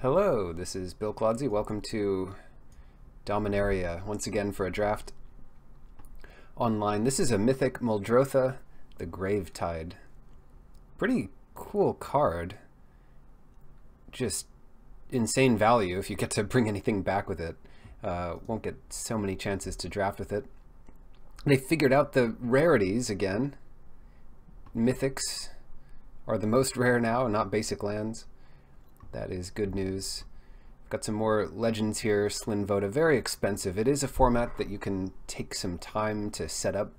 Hello, this is Bill Clodsey. Welcome to Dominaria, once again for a draft online. This is a Mythic Muldrotha, the Gravetide. Pretty cool card. Just insane value if you get to bring anything back with it. Won't get so many chances to draft with it. They figured out the rarities again. Mythics are the most rare now, not basic lands. That is good news. Got some more legends here. Slyn Voda, very expensive. It is a format that you can take some time to set up,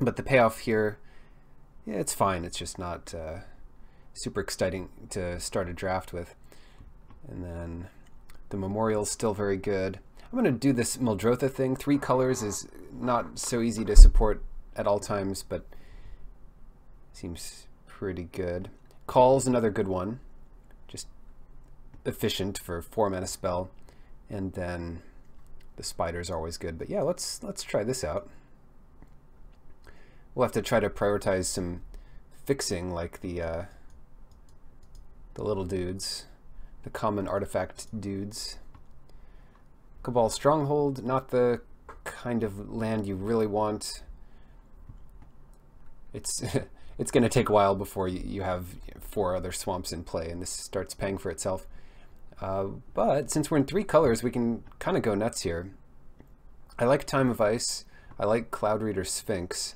but the payoff here, yeah, it's fine. It's just not super exciting to start a draft with. And then the Memorial's still very good. I'm going to do this Muldrotha thing. 3 colors is not so easy to support at all times, but seems pretty good. Call's another good one. Just efficient for 4 mana spell, and then the spiders are always good. But yeah, let's try this out. We'll have to try to prioritize some fixing, like the little dudes, the common artifact dudes. Cabal Stronghold, not the kind of land you really want. It's it's going to take a while before you have 4 other swamps in play, and this starts paying for itself. But since we're in 3 colors, we can kind of go nuts here. I like Time of Ice. I like Cloud Reader Sphinx.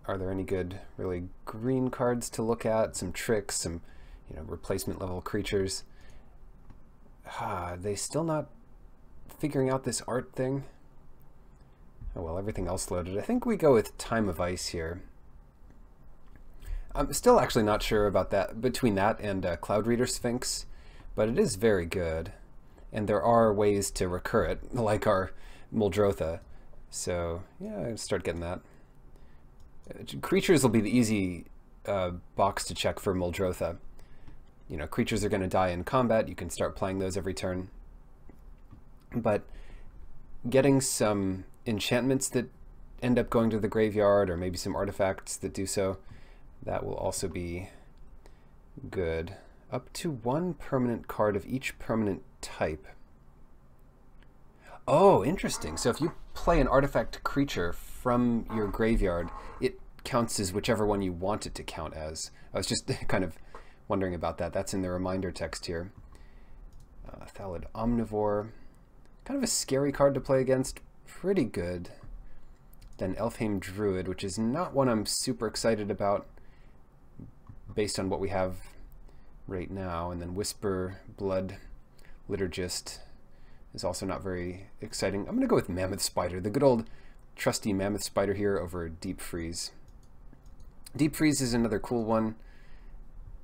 Are there any good, really green cards to look at? Some tricks, some replacement level creatures. They still not figuring out this art thing. Oh well, everything else loaded. I think we go with Time of Ice here. I'm still actually not sure about that, between that and Cloud Reader Sphinx, but it is very good. And there are ways to recur it, like our Muldrotha. So yeah, I'll start getting that. Creatures will be the easy box to check for Muldrotha. Creatures are going to die in combat. You can start playing those every turn. But getting some enchantments that end up going to the graveyard, or maybe some artifacts that do so, that will also be good. Up to 1 permanent card of each permanent type. Oh, interesting. So if you play an artifact creature from your graveyard, it counts as whichever one you want it to count as. I was just kind of wondering about that. That's in the reminder text here. Thallid Omnivore. Kind of a scary card to play against. Pretty good. Then Elfheim Druid, which is not one I'm super excited about based on what we have right now. And then Whisper Blood Liturgist is also not very exciting. I'm going to go with Mammoth Spider, the good old trusty Mammoth Spider here over Deep Freeze. Deep Freeze is another cool one.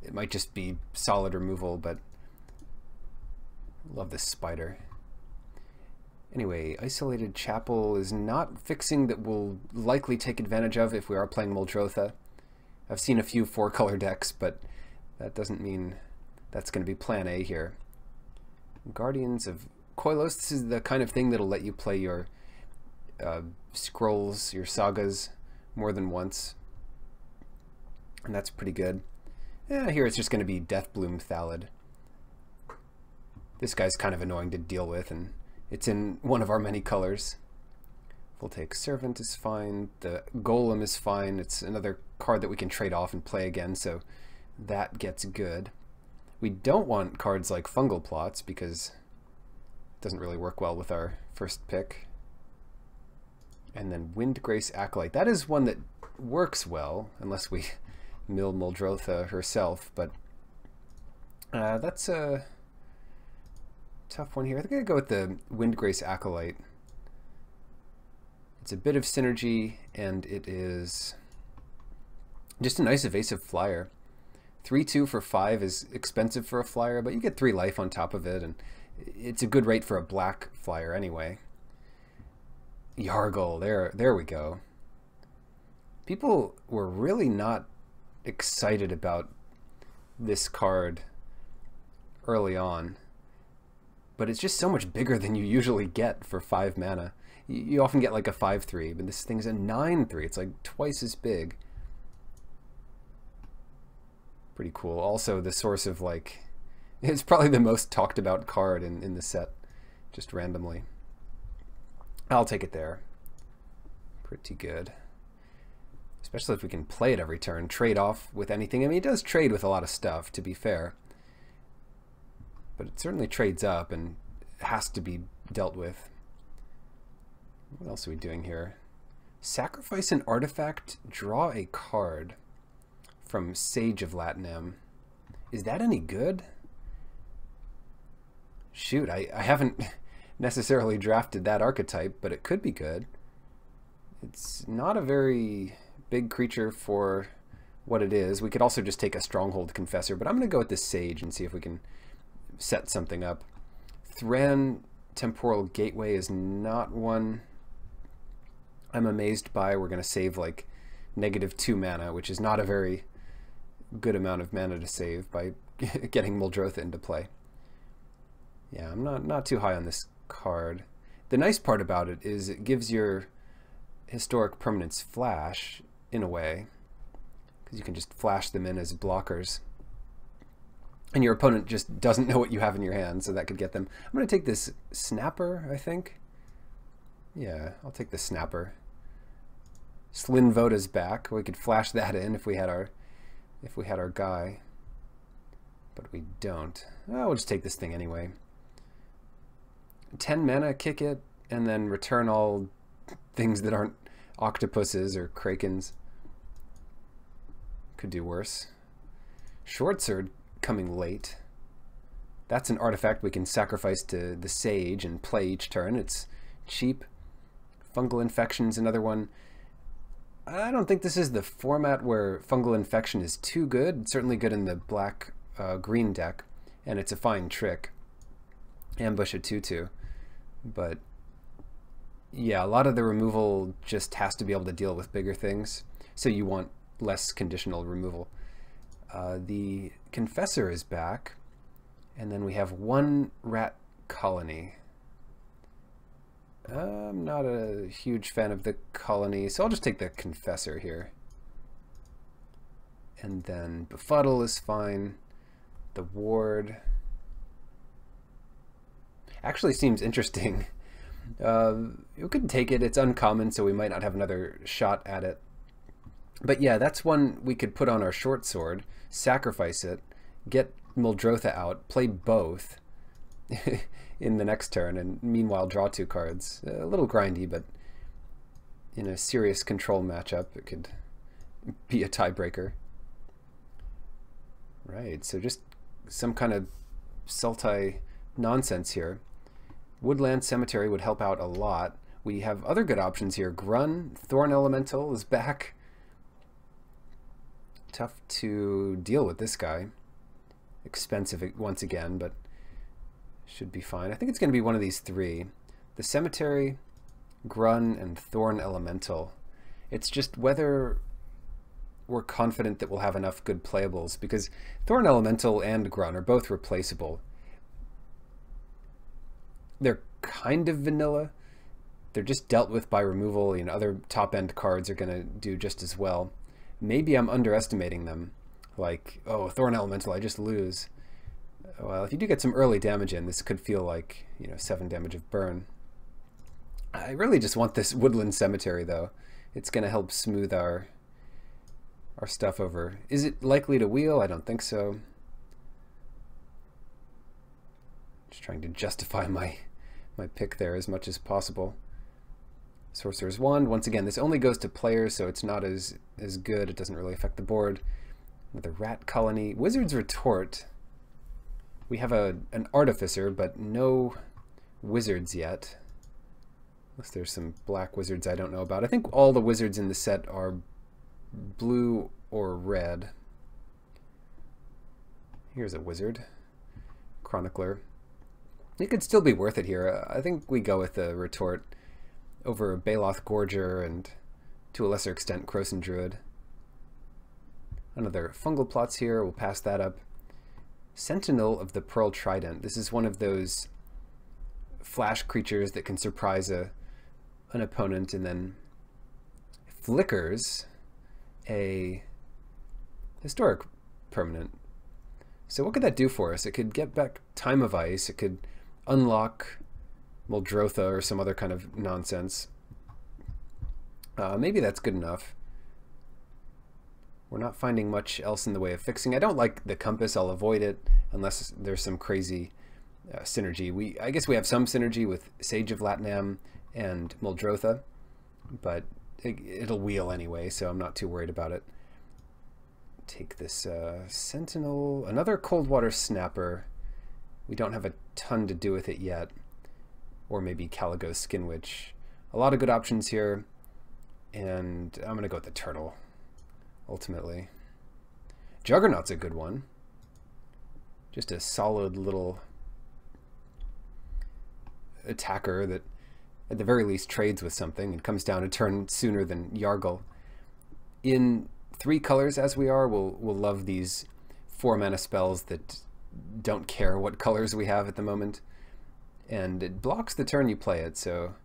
It might just be solid removal, but love this spider. Anyway, Isolated Chapel is not fixing that we'll likely take advantage of if we are playing Muldrotha. I've seen a few 4-color decks, but that doesn't mean that's going to be plan A here. Guardians of Koilos, this is the kind of thing that'll let you play your scrolls, your sagas, more than once. And that's pretty good. Yeah, here it's just going to be Deathbloom Thallid. This guy's kind of annoying to deal with, and it's in one of our many colors. Voltaic Servant is fine. The Golem is fine. It's another card that we can trade off and play again, so that gets good. We don't want cards like Fungal Plots because it doesn't really work well with our first pick. And then Windgrace Acolyte. That is one that works well, unless we mill Muldrotha herself, but that's a tough one here. I think I'm going to go with the Windgrace Acolyte. It's a bit of synergy, and it is just a nice evasive flyer. 3/2 for 5 is expensive for a flyer, but you get 3 life on top of it, and it's a good rate for a black flyer anyway. Yargle, there we go. People were really not excited about this card early on, but it's just so much bigger than you usually get for 5 mana. You often get like a 5/3, but this thing's a 9/3. It's like twice as big. Pretty cool. Also the source of, like, it's probably the most talked about card in the set, just randomly. I'll take it there. Pretty good. Especially if we can play it every turn, trade off with anything. I mean, it does trade with a lot of stuff, to be fair. But it certainly trades up and has to be dealt with. What else are we doing here? Sacrifice an artifact, draw a card from Sage of Latinam. Is that any good? Shoot, I haven't necessarily drafted that archetype, but it could be good. It's not a very big creature for what it is. We could also just take a Stronghold Confessor, but I'm going to go with this Sage and see if we can set something up. Thran Temporal Gateway is not one I'm amazed by. We're going to save like -2 mana, which is not a very good amount of mana to save by getting Muldrotha into play. Yeah, I'm not too high on this card. The nice part about it is it gives your historic permanents flash, in a way, because you can just flash them in as blockers. And your opponent just doesn't know what you have in your hand, so that could get them. I'm going to take this Snapper, I think. Yeah, I'll take the Snapper. Slinvota's back. We could flash that in if we had our guy. But we don't. Oh, we'll just take this thing anyway. 10 mana, kick it, and then return all things that aren't octopuses or krakens. Could do worse. Short Sword coming late. That's an artifact we can sacrifice to the Sage and play each turn. It's cheap. Fungal Infection's another one. I don't think this is the format where Fungal Infection is too good. It's certainly good in the black-green deck, and it's a fine trick. Ambush a 2/2. But yeah, a lot of the removal just has to be able to deal with bigger things, so you want less conditional removal. The Confessor is back, and then we have one Rat Colony. I'm not a huge fan of the Colony, so I'll just take the Confessor here. And then Befuddle is fine. The Ward actually seems interesting. You could take it. It's uncommon, so we might not have another shot at it. But yeah, that's one we could put on our short sword, sacrifice it, get Muldrotha out, play both in the next turn, and meanwhile draw 2 cards. A little grindy, but in a serious control matchup, it could be a tiebreaker. Right, so just some kind of Sultai nonsense here. Woodland Cemetery would help out a lot. We have other good options here. Grun, Thorn Elemental is back. Tough to deal with this guy. Expensive once again, but should be fine. I think it's going to be one of these 3. The Cemetery, Grun, and Thorn Elemental. It's just whether we're confident that we'll have enough good playables, because Thorn Elemental and Grun are both replaceable. They're kind of vanilla. They're just dealt with by removal. You know, other top-end cards are going to do just as well. Maybe I'm underestimating them. Like, oh, Thorn Elemental, I just lose. Well, if you do get some early damage in, this could feel like, you know, 7 damage of burn. I really just want this Woodland Cemetery, though. It's going to help smooth our stuff over. Is it likely to wheel? I don't think so. Just trying to justify my pick there as much as possible. Sorcerer's Wand. Once again, this only goes to players, so it's not as good. It doesn't really affect the board. Another Rat Colony. Wizard's Retort. We have an Artificer, but no wizards yet. Unless there's some black wizards I don't know about. I think all the wizards in the set are blue or red. Here's a wizard. Chronicler. It could still be worth it here. I think we go with the Retort over Baloth Gorger and, to a lesser extent, Krosan Druid. Another Fungal Plots here. We'll pass that up. Sentinel of the Pearl Trident. This is one of those flash creatures that can surprise an opponent and then flickers a historic permanent. So what could that do for us? It could get back Time of Ice. It could unlock Muldrotha or some other kind of nonsense. Maybe that's good enough. We're not finding much else in the way of fixing. I don't like the compass. I'll avoid it unless there's some crazy synergy. I guess we have some synergy with Sage of Latnam and Muldrotha, but it'll wheel anyway, so I'm not too worried about it. Take this Sentinel, another Coldwater Snapper. We don't have a ton to do with it yet. Or maybe Caligo Skin Witch. A lot of good options here, and I'm going to go with the Turtle, ultimately. Juggernaut's a good one. Just a solid little attacker that at the very least trades with something and comes down a turn sooner than Yargle. In 3 colors as we are, we'll love these 4 mana spells that don't care what colors we have at the moment. And it blocks the turn you play it, so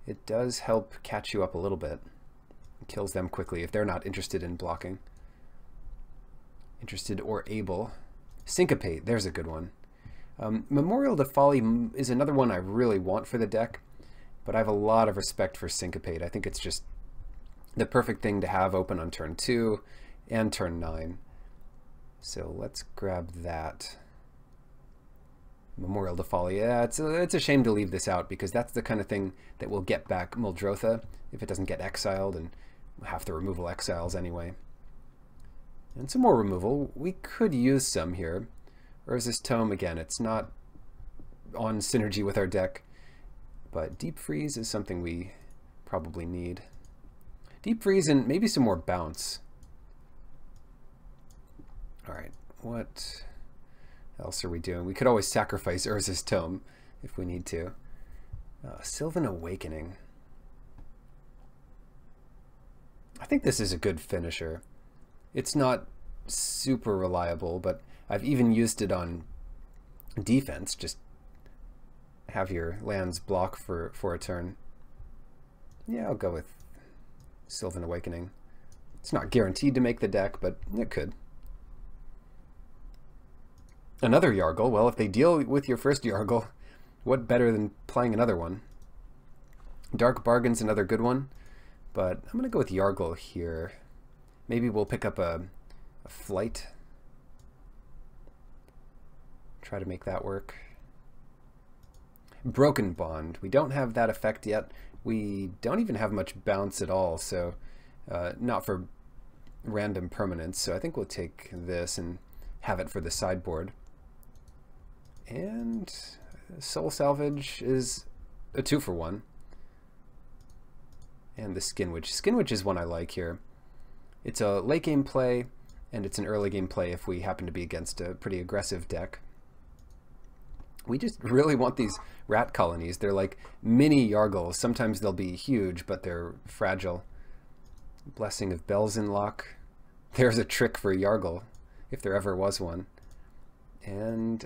it does help catch you up a little bit. It kills them quickly if they're not interested in blocking. Interested or able. Syncopate, there's a good one. Memorial to Folly is another one I really want for the deck, but I have a lot of respect for Syncopate. I think it's just the perfect thing to have open on turn 2 and turn 9. So let's grab that. Memorial to Folly. Yeah, it's a shame to leave this out because that's the kind of thing that will get back Muldrotha if it doesn't get exiled, and half the removal exiles anyway. And some more removal. We could use some here. Urza's Tome, again, it's not on synergy with our deck, but Deep Freeze is something we probably need. Deep Freeze and maybe some more bounce. Alright, what else are we doing? We could always sacrifice Urza's Tome if we need to. Sylvan Awakening. I think this is a good finisher. It's not super reliable, but I've even used it on defense. Just have your lands block for a turn. Yeah, I'll go with Sylvan Awakening. It's not guaranteed to make the deck, but it could. Another Yargle. Well, if they deal with your first Yargle, what better than playing another one? Dark Bargain's another good one, but I'm going to go with Yargle here. Maybe we'll pick up a Flight. Try to make that work. Broken Bond. We don't have that effect yet. We don't even have much bounce at all, so not for random permanents. So I think we'll take this and have it for the sideboard. And Soul Salvage is a 2-for-1. And the Skin Witch. Skin Witch is one I like here. It's a late game play, and it's an early game play if we happen to be against a pretty aggressive deck. We just really want these rat colonies. They're like mini Yargles. Sometimes they'll be huge, but they're fragile. Blessing of Belzenlock. There's a trick for Yargle, if there ever was one. And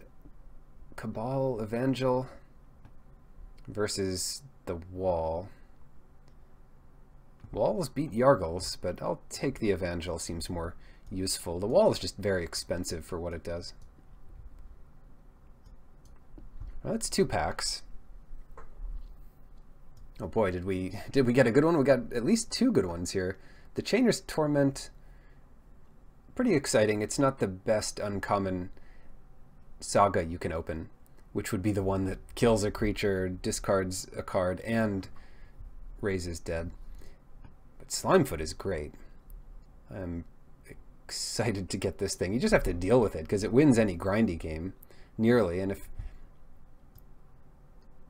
Cabal Evangel versus the Wall. Walls beat Yargles, but I'll take the Evangel. Seems more useful. The Wall is just very expensive for what it does. Well, that's 2 packs. Oh boy, did we get a good one? We got at least 2 good ones here. The Chainer's Torment, pretty exciting. It's not the best uncommon saga you can open, which would be the one that kills a creature, discards a card, and raises dead. But Slimefoot is great. I'm excited to get this thing. You just have to deal with it because it wins any grindy game, nearly, and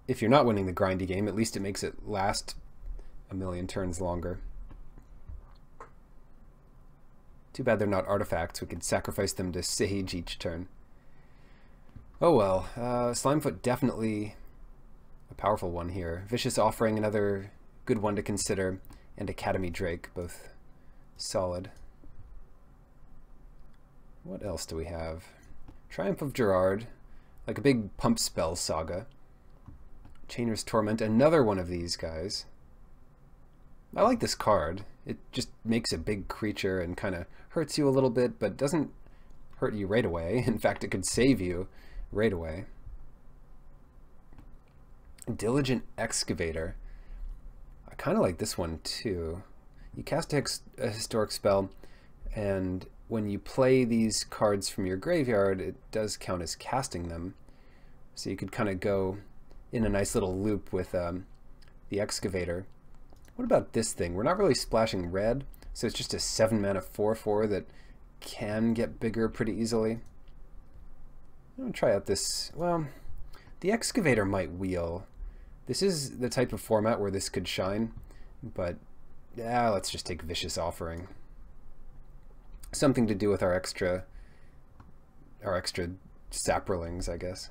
if you're not winning the grindy game, at least it makes it last a million turns longer. Too bad they're not artifacts. We could sacrifice them to Sage each turn. Oh well, Slimefoot definitely a powerful one here. Vicious Offering, another good one to consider, and Academy Drake, both solid. What else do we have? Triumph of Gerard, like a big pump spell saga. Chainer's Torment, another one of these guys. I like this card. It just makes a big creature and kind of hurts you a little bit, but doesn't hurt you right away. In fact, it could save you right away. Diligent Excavator. I kind of like this one too. You cast a historic spell, and when you play these cards from your graveyard, it does count as casting them. So you could kind of go in a nice little loop with the Excavator. What about this thing? We're not really splashing red, so it's just a 7-mana 4/4 that can get bigger pretty easily. I'm going to try out this. Well, the Excavator might wheel. This is the type of format where this could shine, but let's just take Vicious Offering. Something to do with our extra saprolings, I guess.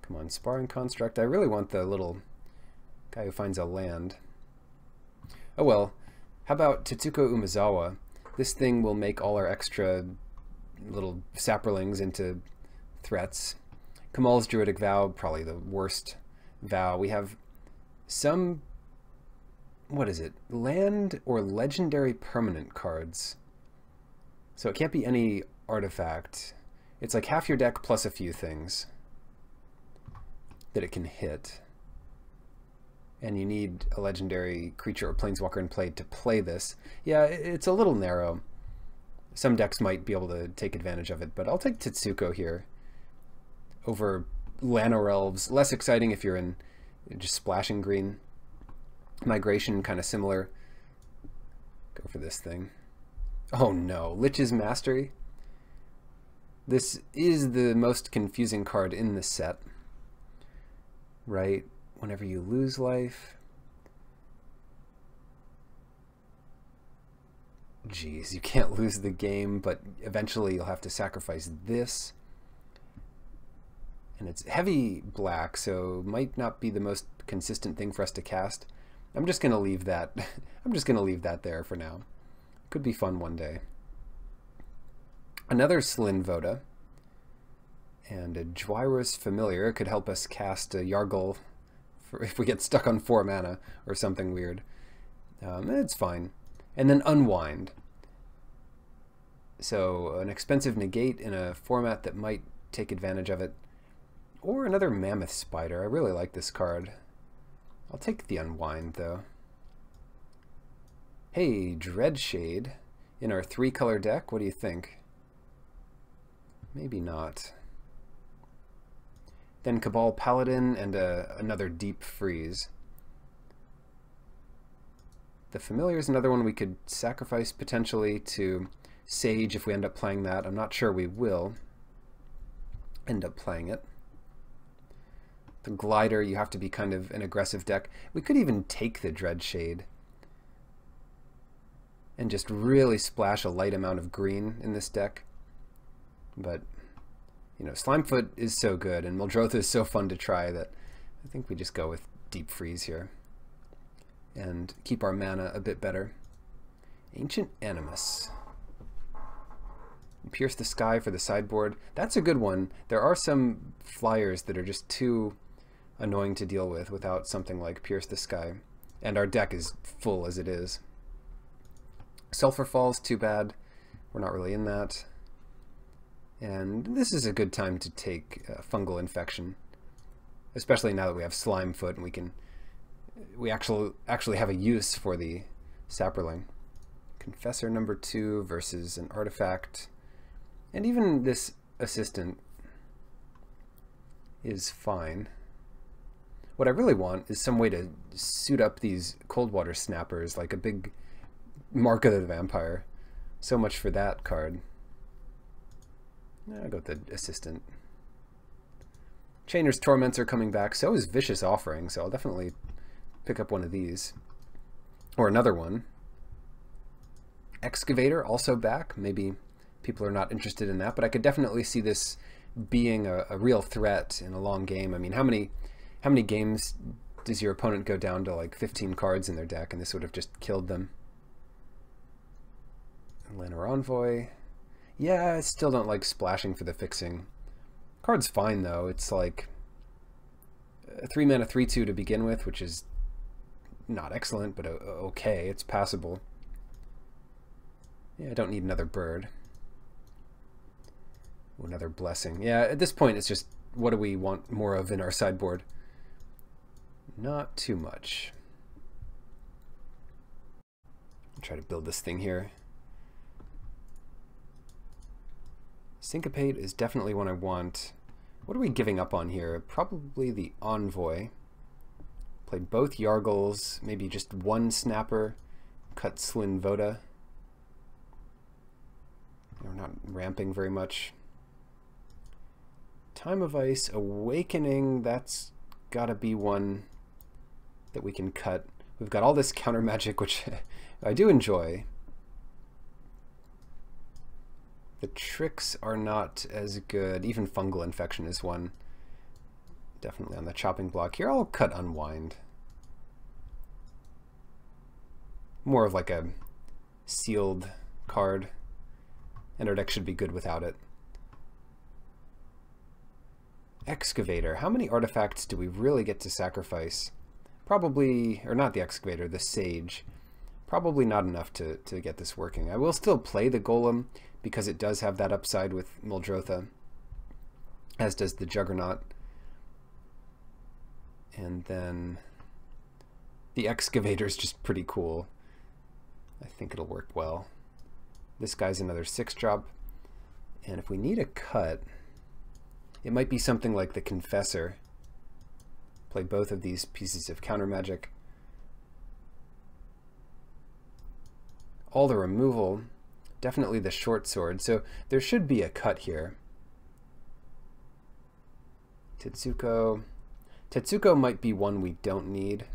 Come on, Sparring Construct. I really want the little guy who finds a land. Oh well, how about Tetsuko Umezawa? This thing will make all our extra little saprolings into threats. Kamal's Druidic Vow, probably the worst vow. We have some, what is it, land or legendary permanent cards. So it can't be any artifact. It's like half your deck plus a few things that it can hit. And you need a legendary creature or planeswalker in play to play this. Yeah, it's a little narrow. Some decks might be able to take advantage of it, but I'll take Tetsuko here over Llanowar Elves. Less exciting if you're in just splashing green. Migration, kind of similar. Go for this thing. Oh no, Lich's Mastery. This is the most confusing card in this set. Right? Whenever you lose life. Geez, you can't lose the game, but eventually you'll have to sacrifice this. And it's heavy black, so might not be the most consistent thing for us to cast. I'm just gonna leave that. I'm just gonna leave that there for now. Could be fun one day. Another Slyn Voda. And a Jwira's Familiar could help us cast a Yargle if we get stuck on 4 mana or something weird. It's fine. And then Unwind. So an expensive negate in a format that might take advantage of it. Or another Mammoth Spider. I really like this card. I'll take the Unwind though. Hey, Dreadshade in our 3-color deck. What do you think? Maybe not. Then Cabal Paladin and another Deep Freeze. The Familiar is another one we could sacrifice potentially to Sage if we end up playing that. I'm not sure we will end up playing it. The Glider, you have to be kind of an aggressive deck. We could even take the Dreadshade and just really splash a light amount of green in this deck. But you know, Slimefoot is so good, and Muldrotha is so fun to try that I think we just go with Deep Freeze here and keep our mana a bit better. Ancient Animus. Pierce the Sky for the sideboard. That's a good one. There are some flyers that are just too annoying to deal with without something like Pierce the Sky, and our deck is full as it is. Sulphur Falls, too bad. We're not really in that. And this is a good time to take Fungal Infection, especially now that we have Slimefoot and we actually have a use for the Saproling. Confessor number 2 versus an artifact, and even this Assistant is fine. What I really want is some way to suit up these Coldwater Snappers, like a big Mark of the Vampire. So much for that card. I'll go with the Assistant. Chainer's Torments are coming back. So is Vicious Offering, so I'll definitely pick up one of these. Or another one. Excavator, also back. Maybe people are not interested in that, but I could definitely see this being a real threat in a long game. I mean, how many games does your opponent go down to like 15 cards in their deck, and this would have just killed them? Llanowar Envoy. Yeah, I still don't like splashing for the fixing. Card's fine though. It's like a 3-mana 3/2 to begin with, which is not excellent, but okay. It's passable. Yeah, I don't need another bird. Another blessing. Yeah, at this point it's just, what do we want more of in our sideboard? Not too much. I'll try to build this thing here. Syncopate is definitely one I want. What are we giving up on here? Probably the Envoy. Play both Yargles, maybe just one Snapper, cut Slyn Voda. We're not ramping very much. Time of Ice, Awakening, that's gotta be one that we can cut. We've got all this counter magic, which I do enjoy. The tricks are not as good. Even Fungal Infection is one. Definitely on the chopping block. Here I'll cut Unwind. More of like a sealed card. And our deck should be good without it. Excavator. How many artifacts do we really get to sacrifice? Probably, or not the Excavator, the Sage. Probably not enough to get this working. I will still play the Golem because it does have that upside with Muldrotha, as does the Juggernaut. And then the Excavator is just pretty cool. I think it'll work well. This guy's another 6-drop. And if we need a cut, it might be something like the Confessor. Play both of these pieces of counter magic. All the removal, definitely the short sword. So there should be a cut here. Tetsuko. Tetsuko might be one we don't need.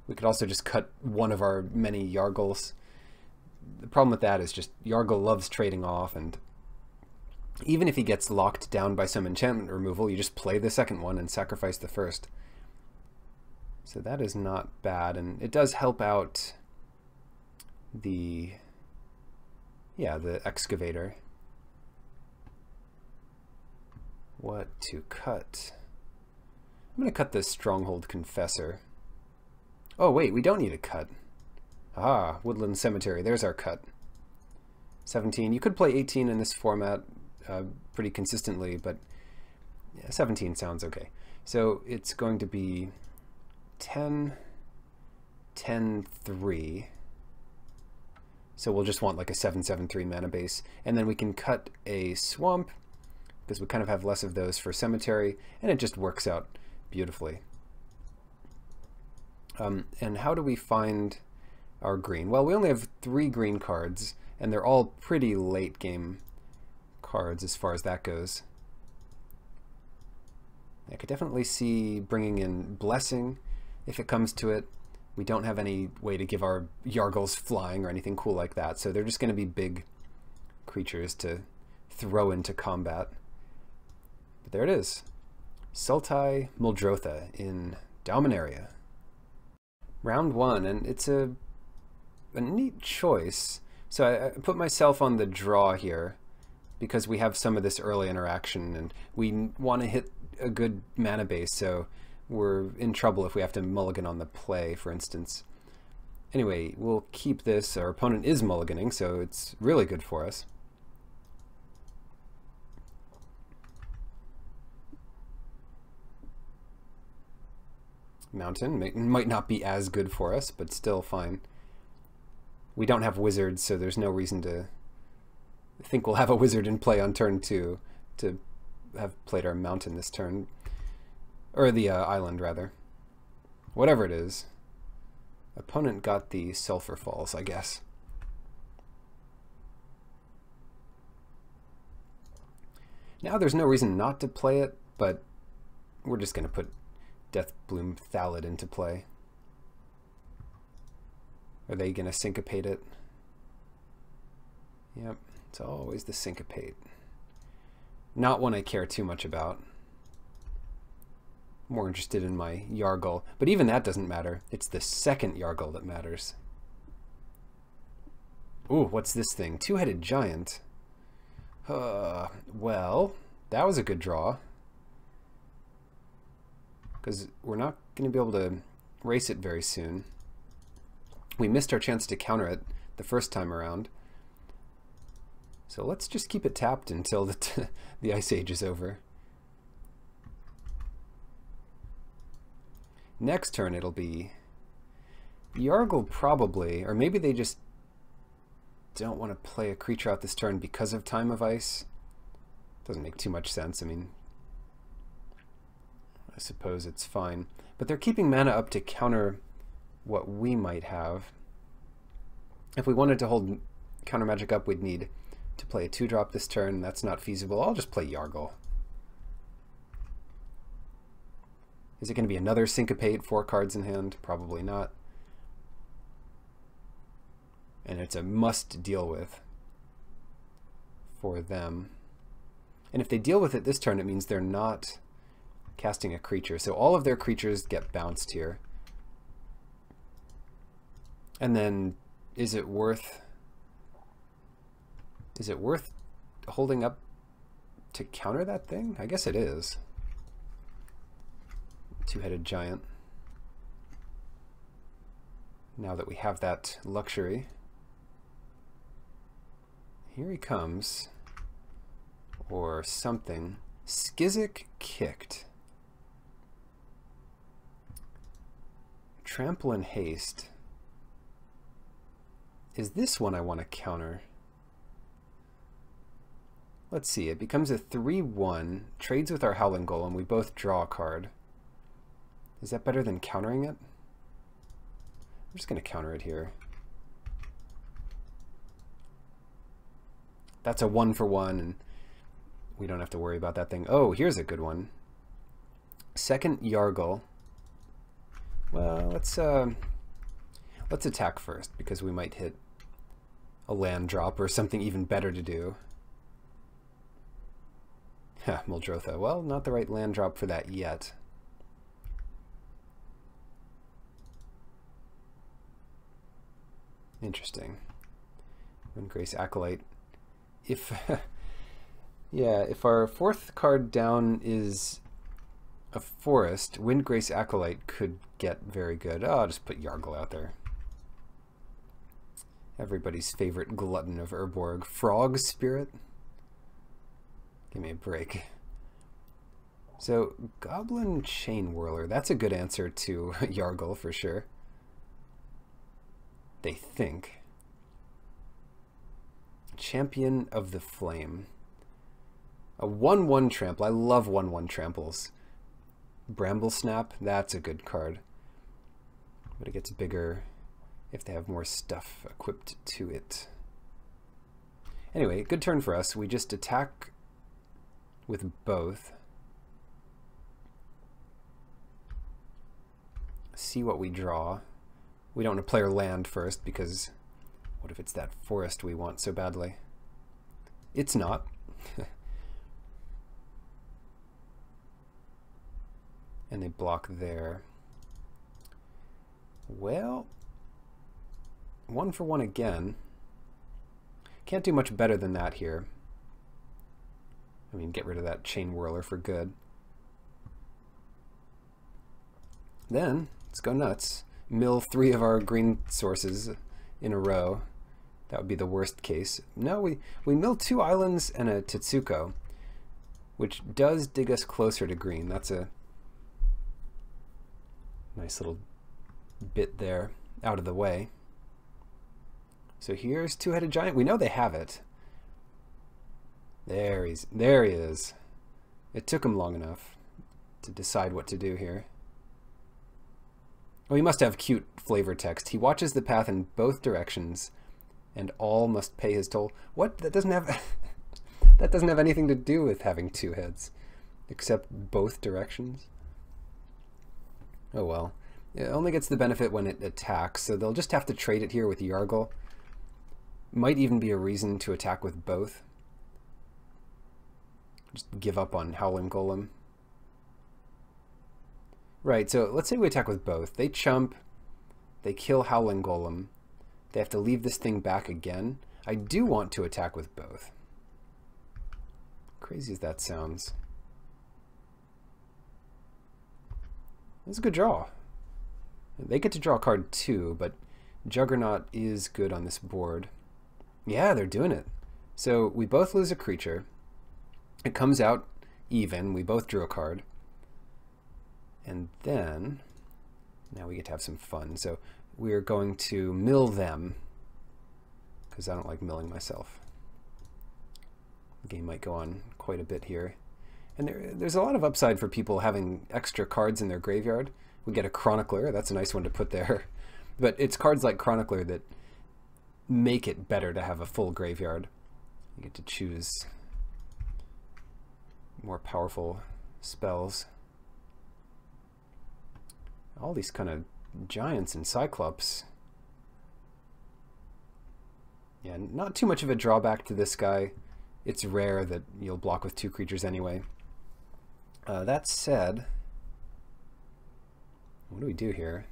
We could also just cut one of our many Yargles. The problem with that is just Yargle loves trading off, and even if he gets locked down by some enchantment removal, you just play the second one and sacrifice the first. So that is not bad, and it does help out the Excavator. What to cut? I'm going to cut this Stronghold Confessor. Oh wait, we don't need a cut. Ah, Woodland Cemetery, there's our cut. 17. You could play 18 in this format pretty consistently, but yeah, 17 sounds okay. So it's going to be 10, 10, 3. So we'll just want like a 7/7/3 mana base. And then we can cut a Swamp, because we kind of have less of those for Cemetery, and it just works out beautifully. And how do we find our green? Well, we only have 3 green cards, and they're all pretty late game cards as far as that goes. I could definitely see bringing in Blessing if it comes to it. We don't have any way to give our Yargles flying or anything cool like that, so they're just going to be big creatures to throw into combat. But there it is. Sultai Muldrotha in Dominaria. Round 1, and it's a neat choice. So I put myself on the draw here because we have some of this early interaction, and we want to hit a good mana base, so we're in trouble if we have to mulligan on the play, for instance. Anyway, we'll keep this. Our opponent is mulliganing, so it's really good for us. Mountain might not be as good for us, but still fine. We don't have wizards, so there's no reason to think we'll have a wizard in play on turn 2 to have played our mountain this turn. Or the island, rather. Whatever it is. Opponent got the Sulphur Falls, I guess. Now there's no reason not to play it, but we're just going to put Deathbloom Thallid into play. Are they going to syncopate it? Yep, it's always the syncopate. Not one I care too much about. More interested in my Yargle, but even that doesn't matter. It's the second Yargle that matters. Ooh, what's this thing? Two-headed giant. Well, that was a good draw. Because we're not going to be able to race it very soon. We missed our chance to counter it the first time around. So let's just keep it tapped until the Ice Age is over. Next turn it'll be Yargle probably, or maybe they just don't want to play a creature out this turn because of Time of Ice. Doesn't make too much sense. I mean, I suppose it's fine. But they're keeping mana up to counter what we might have. If we wanted to hold counter magic up, we'd need to play a 2-drop this turn. That's not feasible. I'll just play Yargle. Is it going to be another Syncopate, 4 cards in hand? Probably not. And it's a must deal with for them. And if they deal with it this turn, it means they're not casting a creature. So all of their creatures get bounced here. And then is it worth holding up to counter that thing? I guess it is. Two-headed giant. Now that we have that luxury. Here he comes. Or something. Skizzik Kicked. Trample and Haste. Is this one I want to counter? Let's see, it becomes a 3/1, trades with our Howling Golem, we both draw a card. Is that better than countering it? I'm just going to counter it here. That's a 1-for-1, and we don't have to worry about that thing. Oh, here's a good one. Second Yargle. Well, let's attack first, because we might hit a land drop or something even better to do. Ha, Muldrotha. Well, not the right land drop for that yet. Interesting. Windgrace Acolyte. If yeah, if our 4th card down is a forest, Windgrace Acolyte could get very good. Oh, I'll just put Yargle out there. Everybody's favorite glutton of Urborg. Frog Spirit? Give me a break. So, Goblin Chain Whirler. That's a good answer to Yargle for sure. They think. Champion of the Flame. A 1/1 trample. I love 1/1 tramples. Bramble Snap. That's a good card. But it gets bigger if they have more stuff equipped to it. Anyway, good turn for us. We just attack with both. See what we draw. We don't want to play our land first, because what if it's that forest we want so badly? It's not. And they block there. Well, 1-for-1 again. Can't do much better than that here. I mean, get rid of that Chain Whirler for good. Then, let's go nuts. Mill 3 of our green sources in a row. That would be the worst case. No, we mill 2 islands and a Tetsuko, which does dig us closer to green. That's a nice little bit there out of the way. So here's Two-Headed Giant. We know they have it. There he is. It took him long enough to decide what to do here. Oh, he must have cute flavor text. He watches the path in both directions, and all must pay his toll. What? That doesn't have that doesn't have anything to do with having 2 heads, except both directions. Oh well. It only gets the benefit when it attacks, so they'll just have to trade it here with Yargle. Might even be a reason to attack with both. Just give up on Howling Golem. Right, so let's say we attack with both. They chump, they kill Howling Golem. They have to leave this thing back again. I do want to attack with both. Crazy as that sounds. That's a good draw. They get to draw a card too, but Juggernaut is good on this board. Yeah, they're doing it. So we both lose a creature. It comes out even. We both drew a card. And then, now we get to have some fun. So we're going to mill them, because I don't like milling myself. The game might go on quite a bit here. And there's a lot of upside for people having extra cards in their graveyard. We get a Chronicler. That's a nice one to put there. But it's cards like Chronicler that make it better to have a full graveyard. You get to choose more powerful spells. All these kind of giants and Cyclops. Yeah, not too much of a drawback to this guy. It's rare that you'll block with 2 creatures anyway. That said, what do we do here?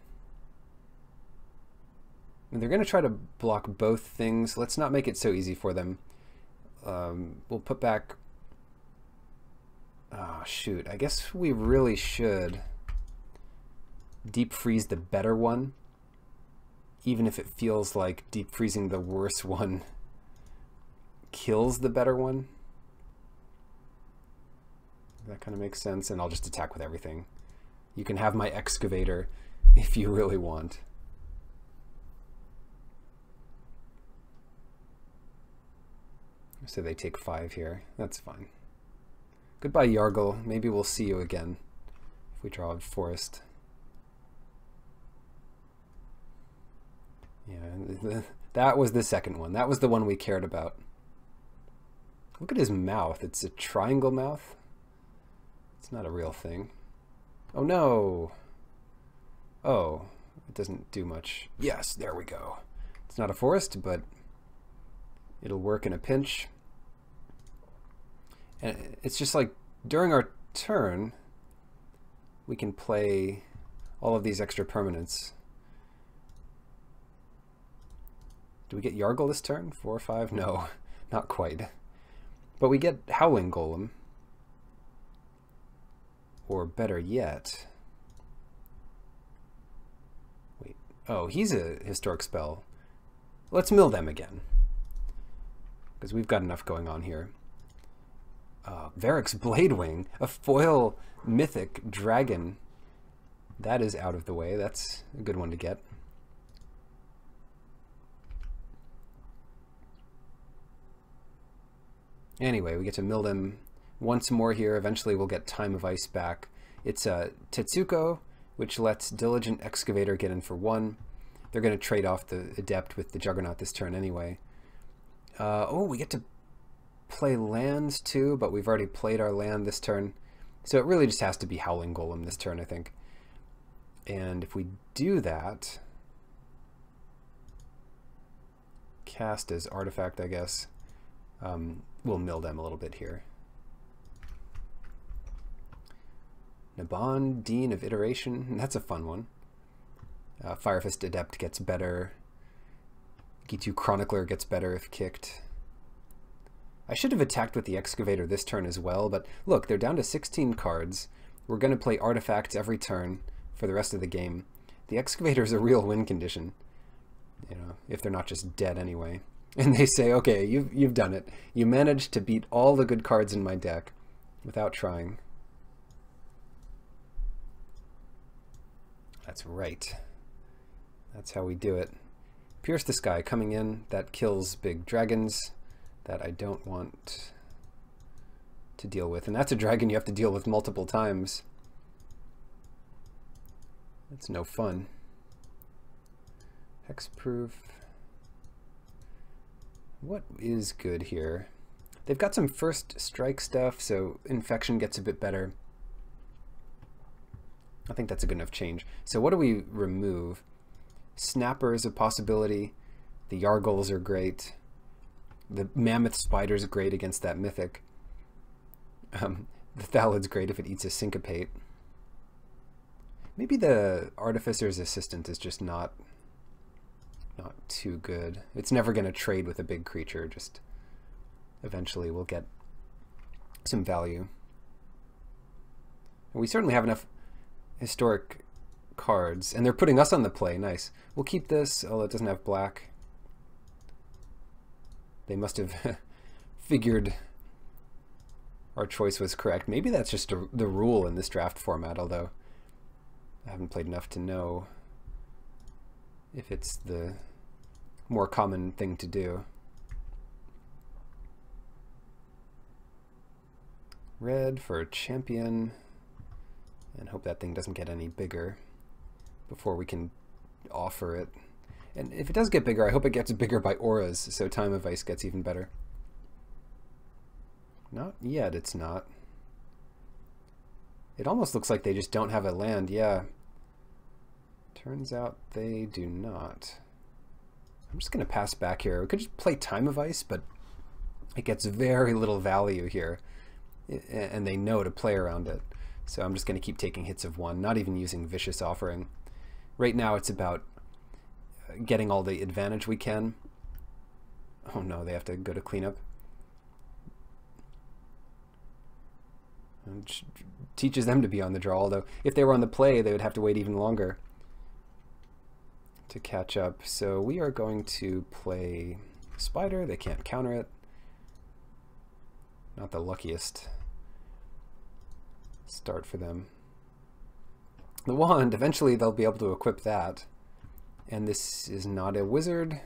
And they're going to try to block both things. Let's not make it so easy for them. We'll put back... Oh, shoot. I guess we really should deep freeze the better one, even if it feels like deep freezing the worse one kills the better one. That kind of makes sense, and I'll just attack with everything. You can have my excavator if you really want. So they take 5 here. That's fine. Goodbye, Yargle. Maybe we'll see you again if we draw a forest. Yeah, that was the second one. That was the one we cared about. Look at his mouth. It's a triangle mouth. It's not a real thing. Oh no! Oh, it doesn't do much. Yes, there we go. It's not a forest, but it'll work in a pinch. And it's just like during our turn, we can play all of these extra permanents. Do we get Yargle this turn? 4 or 5? No, not quite. But we get Howling Golem. Or better yet... Wait. Oh, he's a historic spell. Let's mill them again, because we've got enough going on here. Varric's Bladewing, a foil mythic dragon. That is out of the way. That's a good one to get. Anyway, we get to mill them once more here. Eventually we'll get Time of Ice back. It's a Tetsuko, which lets Diligent Excavator get in for 1. They're going to trade off the Adept with the Juggernaut this turn anyway. Oh, we get to play lands too, but we've already played our land this turn. So it really just has to be Howling Golem this turn, I think. And if we do that, cast as Artifact, I guess, we'll mill them a little bit here. Naban, Dean of Iteration, that's a fun one. Firefist Adept gets better. Gitu Chronicler gets better if kicked. I should have attacked with the Excavator this turn as well, but look, they're down to 16 cards. We're going to play artifacts every turn for the rest of the game. The Excavator is a real win condition, you know, if they're not just dead anyway. And they say, okay, you've done it. You managed to beat all the good cards in my deck without trying. That's right. That's how we do it. Pierce the Sky coming in. That kills big dragons that I don't want to deal with. And that's a dragon you have to deal with multiple times. That's no fun. Hexproof. What is good here? They've got some first strike stuff, so infection gets a bit better. I think that's a good enough change. So what do we remove? Snapper is a possibility. The Yargles are great. The Mammoth Spider's great against that Mythic. The Thalid's great if it eats a Syncopate. Maybe the Artificer's Assistant is just not too good. It's never going to trade with a big creature, just eventually we'll get some value. And we certainly have enough historic cards, and they're putting us on the play. Nice. We'll keep this, although it doesn't have black. They must have figured our choice was correct. Maybe that's just the rule in this draft format, although I haven't played enough to know if it's the more common thing to do. Red for a champion, and hope that thing doesn't get any bigger before we can offer it. And if it does get bigger, I hope it gets bigger by auras, so Time of Ice gets even better. Not yet, it's not. It almost looks like they just don't have a land, yeah. Turns out they do not. I'm just going to pass back here. We could just play Time of Ice, but it gets very little value here, and they know to play around it. So I'm just going to keep taking hits of 1, not even using Vicious Offering. Right now it's about getting all the advantage we can. Oh no, they have to go to cleanup. And teaches them to be on the draw, although if they were on the play, they would have to wait even longer to catch up. So we are going to play Spider. They can't counter it. Not the luckiest start for them. The wand, eventually they'll be able to equip that. And this is not a wizard,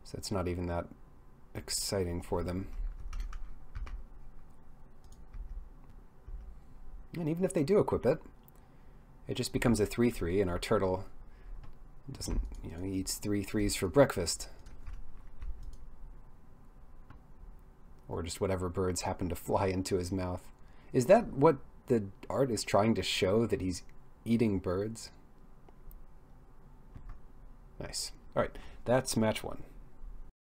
so it's not even that exciting for them. And even if they do equip it, it just becomes a 3/3, and our turtle doesn't, you know, he eats 3 3s for breakfast. Or just whatever birds happen to fly into his mouth. Is that what the art is trying to show, that he's eating birds? Nice. All right, that's match 1.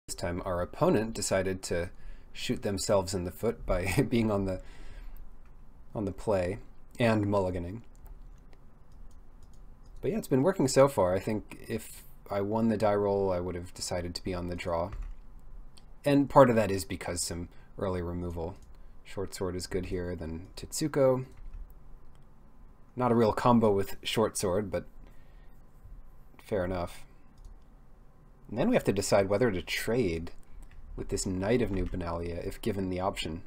This time our opponent decided to shoot themselves in the foot by being on the play and mulliganing. But yeah, it's been working so far. I think if I won the die roll, I would have decided to be on the draw. And part of that is because some early removal. Short sword is good here, then Tetsuko. Not a real combo with short sword, but fair enough. And then we have to decide whether to trade with this Knight of New Benalia if given the option.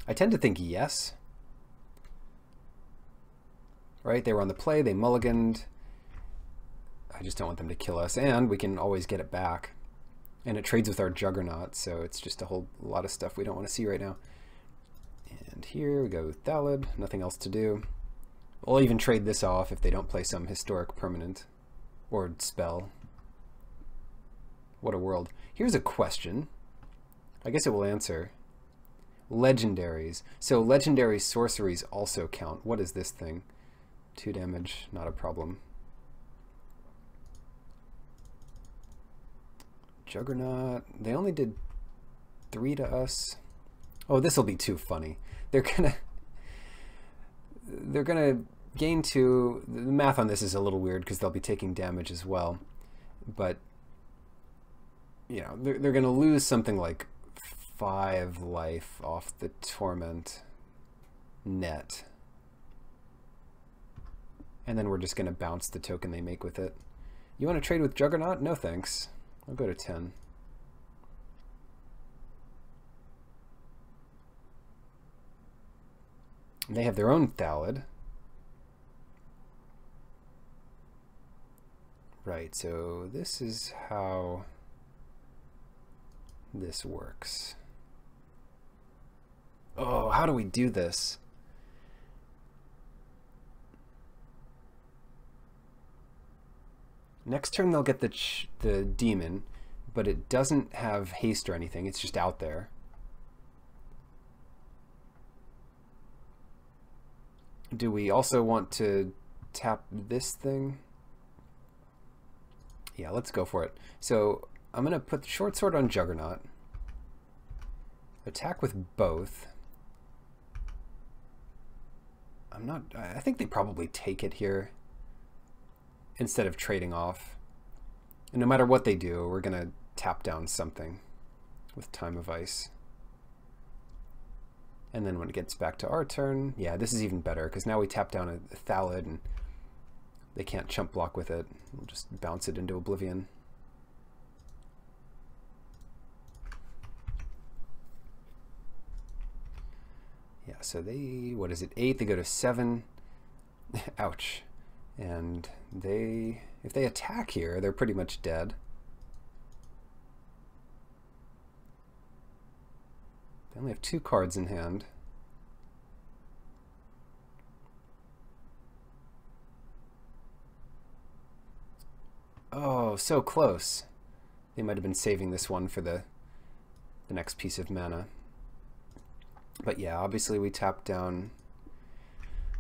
I tend to think yes. Right, they were on the play, they mulliganed. I just don't want them to kill us, and we can always get it back. And it trades with our Juggernaut, so it's just a whole lot of stuff we don't want to see right now. And here we go with Thalid, nothing else to do. We'll even trade this off if they don't play some historic permanent or spell. What a world. Here's a question. I guess it will answer. Legendaries. So legendary sorceries also count. What is this thing? 2 damage, not a problem. Juggernaut. They only did 3 to us. Oh, this will be too funny. They're gonna gain 2. The math on this is a little weird because they'll be taking damage as well. But you know, they're gonna lose something like 5 life off the torment net. And then we're just gonna bounce the token they make with it. You want to trade with Juggernaut? No thanks. I'll go to 10. They have their own Thalid. Right, so this is how this works. Oh, how do we do this? Next turn they'll get the demon, but it doesn't have haste or anything. It's just out there. Do we also want to tap this thing? Yeah, let's go for it. So I'm going to put the short sword on Juggernaut. Attack with both. I think they probably take it here instead of trading off. And no matter what they do, we're going to tap down something with Time of Ice. And then when it gets back to our turn, yeah, this is even better because now we tap down a Thalid and they can't chump block with it. We'll just bounce it into oblivion. Yeah, so they, what is it, 8, they go to 7. Ouch. And they, if they attack here, they're pretty much dead. They only have 2 cards in hand. Oh, so close. They might have been saving this one for the next piece of mana. But yeah, obviously we tapped down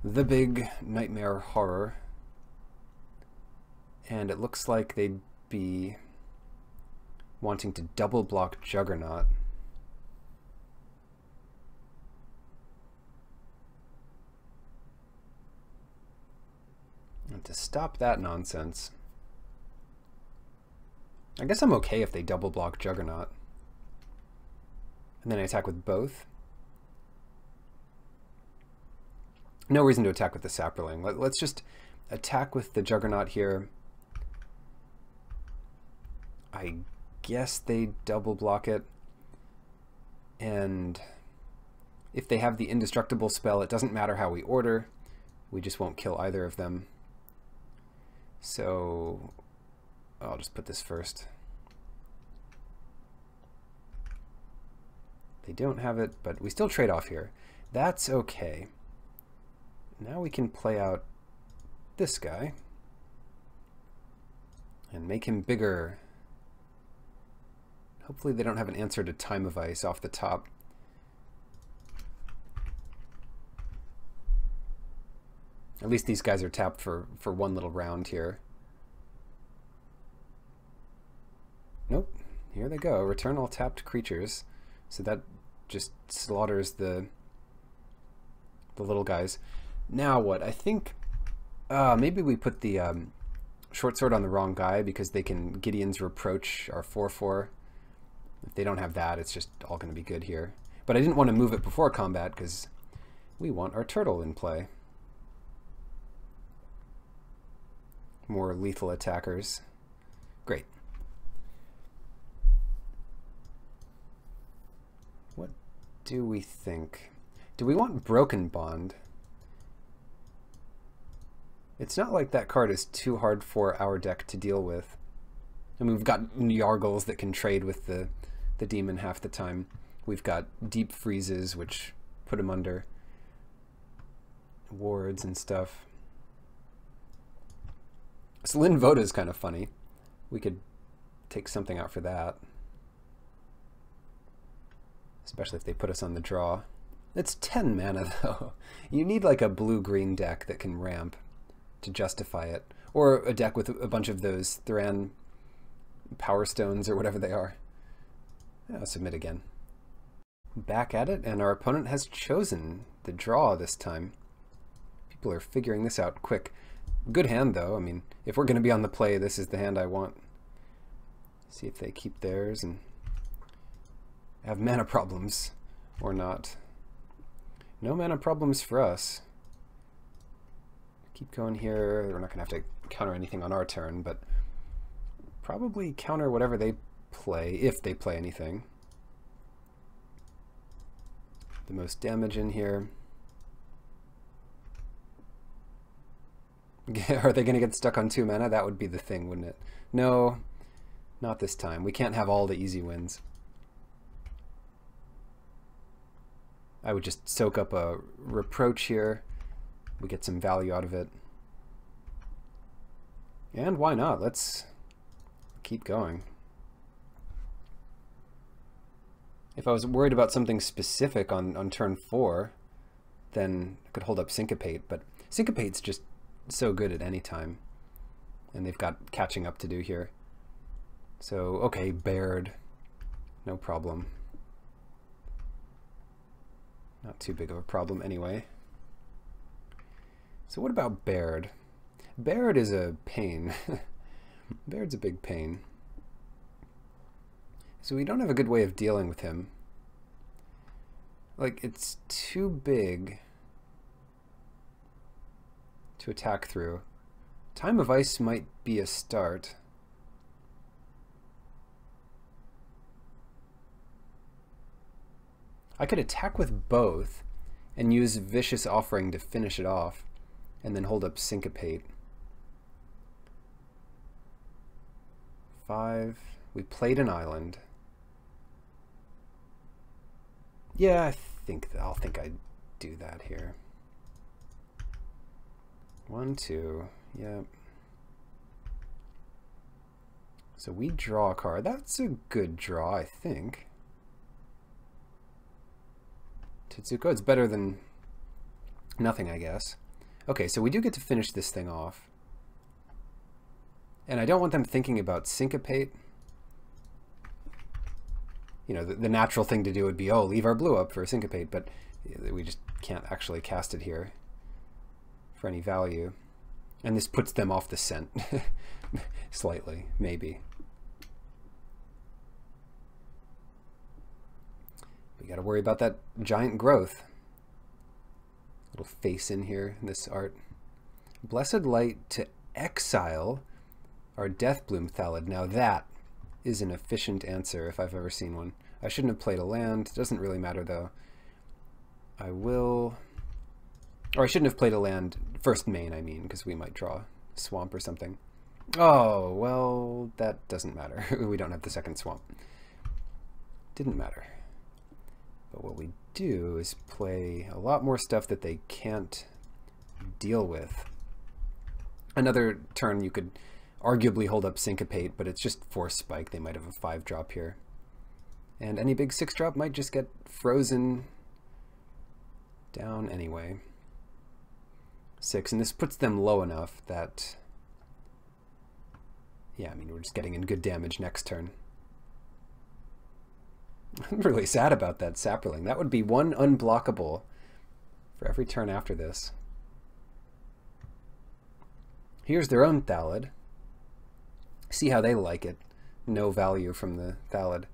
the big Nightmare Horror. And it looks like they'd be wanting to double block Juggernaut. And to stop that nonsense, I guess I'm okay if they double block Juggernaut. And then I attack with both. No reason to attack with the Saproling. Let's just attack with the Juggernaut here. I guess they double block it. And if they have the indestructible spell, it doesn't matter how we order. We just won't kill either of them. So I'll just put this first. They don't have it, but we still trade off here. That's okay. Now we can play out this guy and make him bigger. Hopefully they don't have an answer to Time of Ice off the top. At least these guys are tapped for one little round here. Nope. Here they go. Return all tapped creatures. So that just slaughters the little guys. Now what? I think maybe we put the short sword on the wrong guy because they can Gideon's Reproach our 4/4. If they don't have that, it's just all going to be good here. But I didn't want to move it before combat because we want our turtle in play. More lethal attackers. Great. What do we think? Do we want Broken Bond? It's not like that card is too hard for our deck to deal with. I mean, we've got Yargles that can trade with the demon half the time. We've got Deep Freezes, which put him under wards and stuff. So Lynn Voda is kind of funny. We could take something out for that. Especially if they put us on the draw. It's 10 mana though. You need like a blue-green deck that can ramp to justify it. Or a deck with a bunch of those Thran Power Stones or whatever they are. I'll submit again. Back at it, and our opponent has chosen the draw this time. People are figuring this out quick. Good hand though. I mean, if we're going to be on the play, this is the hand I want. See if they keep theirs and have mana problems or not. No mana problems for us. Keep going here. We're not going to have to counter anything on our turn, but probably counter whatever they play, if they play anything. The most damage in here. Are they going to get stuck on 2 mana? That would be the thing, wouldn't it? No, not this time. We can't have all the easy wins. I would just soak up a Reproach here. We get some value out of it. And why not? Let's keep going. If I was worried about something specific on turn 4, then I could hold up Syncopate, but Syncopate's just so good at any time. And they've got catching up to do here. So, okay, Baird. No problem. Not too big of a problem anyway. So what about Baird? Baird is a pain. Baird's a big pain. So we don't have a good way of dealing with him. Like, it's too big to attack through. Time of Ice might be a start. I could attack with both and use Vicious Offering to finish it off, and then hold up Syncopate. 5. We played an island. Yeah, I'll think I'd do that here. 1, 2. Yep. So we draw a card. That's a good draw, I think. Tetsuko, it's better than nothing, I guess. Okay, so we do get to finish this thing off. And I don't want them thinking about Syncopate. You know, the natural thing to do would be, oh, leave our blue up for Syncopate, but we just can't actually cast it here for any value. And this puts them off the scent. Slightly, maybe. We got to worry about that giant growth. Little face in here in this art. Blessed Light to exile our Deathbloom Thallid. Now that is an efficient answer if I've ever seen one. I shouldn't have played a land. Doesn't really matter though. I will... Or I shouldn't have played a land, first main I mean, because we might draw swamp or something. Oh, well, that doesn't matter. We don't have the second swamp. Didn't matter. But what we do is play a lot more stuff that they can't deal with. Another turn you could arguably hold up Syncopate, but it's just Force Spike. They might have a 5-drop here. And any big 6-drop might just get frozen down anyway. 6, and this puts them low enough that... Yeah, I mean, we're just getting in good damage next turn. I'm really sad about that Saproling. That would be 1 unblockable for every turn after this. Here's their own Thallid. See how they like it. No value from the Thallid.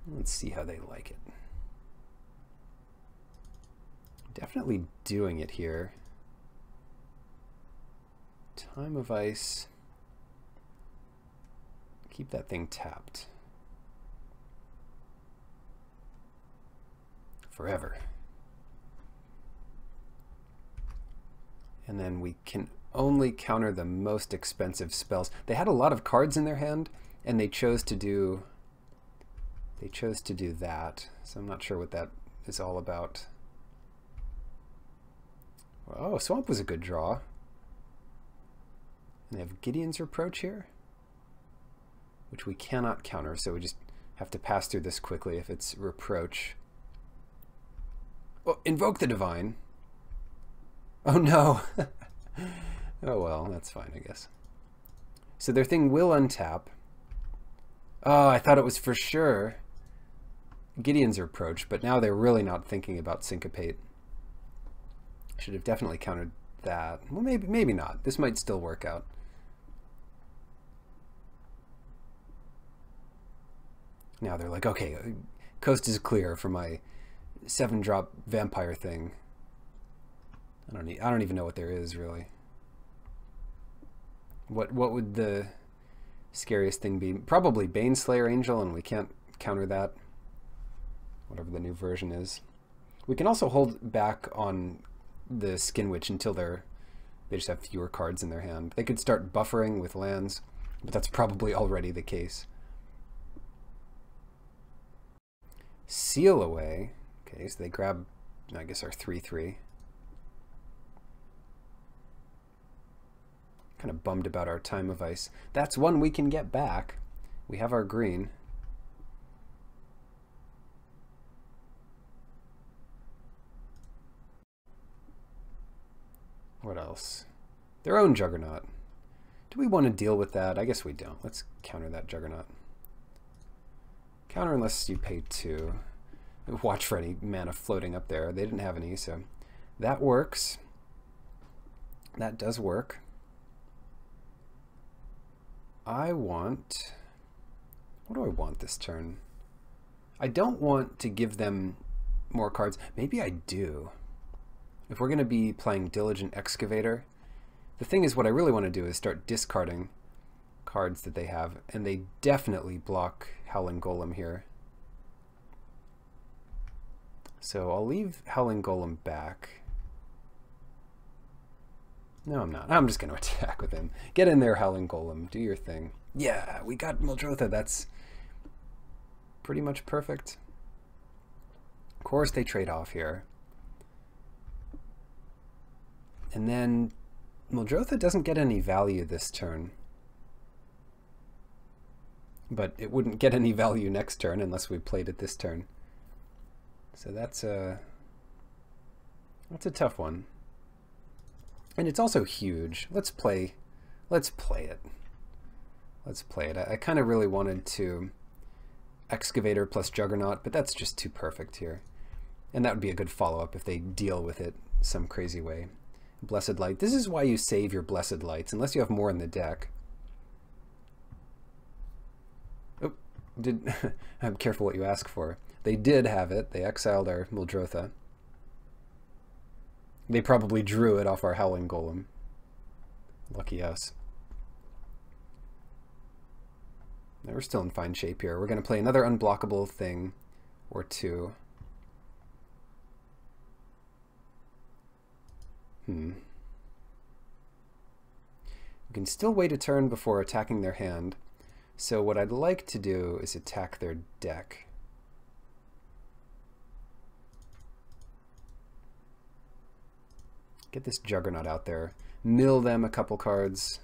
Let's see how they like it. Definitely doing it here. Time of Ice. Keep that thing tapped. Forever. And then we can only counter the most expensive spells. They had a lot of cards in their hand, and they chose to do that. So I'm not sure what that is all about. Oh, Swamp was a good draw. And they have Gideon's Reproach here, which we cannot counter, so we just have to pass through this quickly if it's Reproach. Oh, invoke the Divine. Oh no. Oh well, that's fine, I guess. So their thing will untap. Oh, I thought it was for sure Gideon's Reproach, but now they're really not thinking about Syncopate. Should have definitely countered that. Well, maybe not. This might still work out. Now they're like, okay, coast is clear for my 7-drop vampire thing. I don't even know what there is really. What would the scariest thing be? Probably Baneslayer Angel, and we can't counter that. Whatever the new version is. We can also hold back on the Skin Witch until they just have fewer cards in their hand. They could start buffering with lands, but that's probably already the case. Seal Away. Okay, so they grab, I guess, our 3/3. Kind of bummed about our Time of Ice. That's one we can get back. We have our green. What else? Their own Juggernaut. Do we want to deal with that? I guess we don't. Let's counter that Juggernaut. Counter unless you pay 2. Watch for any mana floating up there. They didn't have any, so that works. That does work. I want... What do I want this turn? I don't want to give them more cards. Maybe I do. If we're going to be playing Diligent Excavator, the thing is what I really want to do is start discarding cards that they have, and they definitely block Howling Golem here. So I'll leave Howling Golem back. No, I'm not. I'm just going to attack with him. Get in there, Howling Golem. Do your thing. Yeah, we got Muldrotha. That's pretty much perfect. Of course, they trade off here. And then Muldrotha doesn't get any value this turn. But it wouldn't get any value next turn unless we played it this turn. So that's a tough one. And it's also huge. Let's play it. Let's play it. I kind of really wanted to Excavator plus Juggernaut, but that's just too perfect here. And that would be a good follow-up if they deal with it some crazy way. Blessed Light. This is why you save your Blessed Lights, unless you have more in the deck. Oh, I'm careful what you ask for. They did have it. They exiled our Muldrotha. They probably drew it off our Howling Golem. Lucky us. Now we're still in fine shape here. We're going to play another unblockable thing or two. We can still wait a turn before attacking their hand. So what I'd like to do is attack their deck. Get this Juggernaut out there. Mill them a couple cards.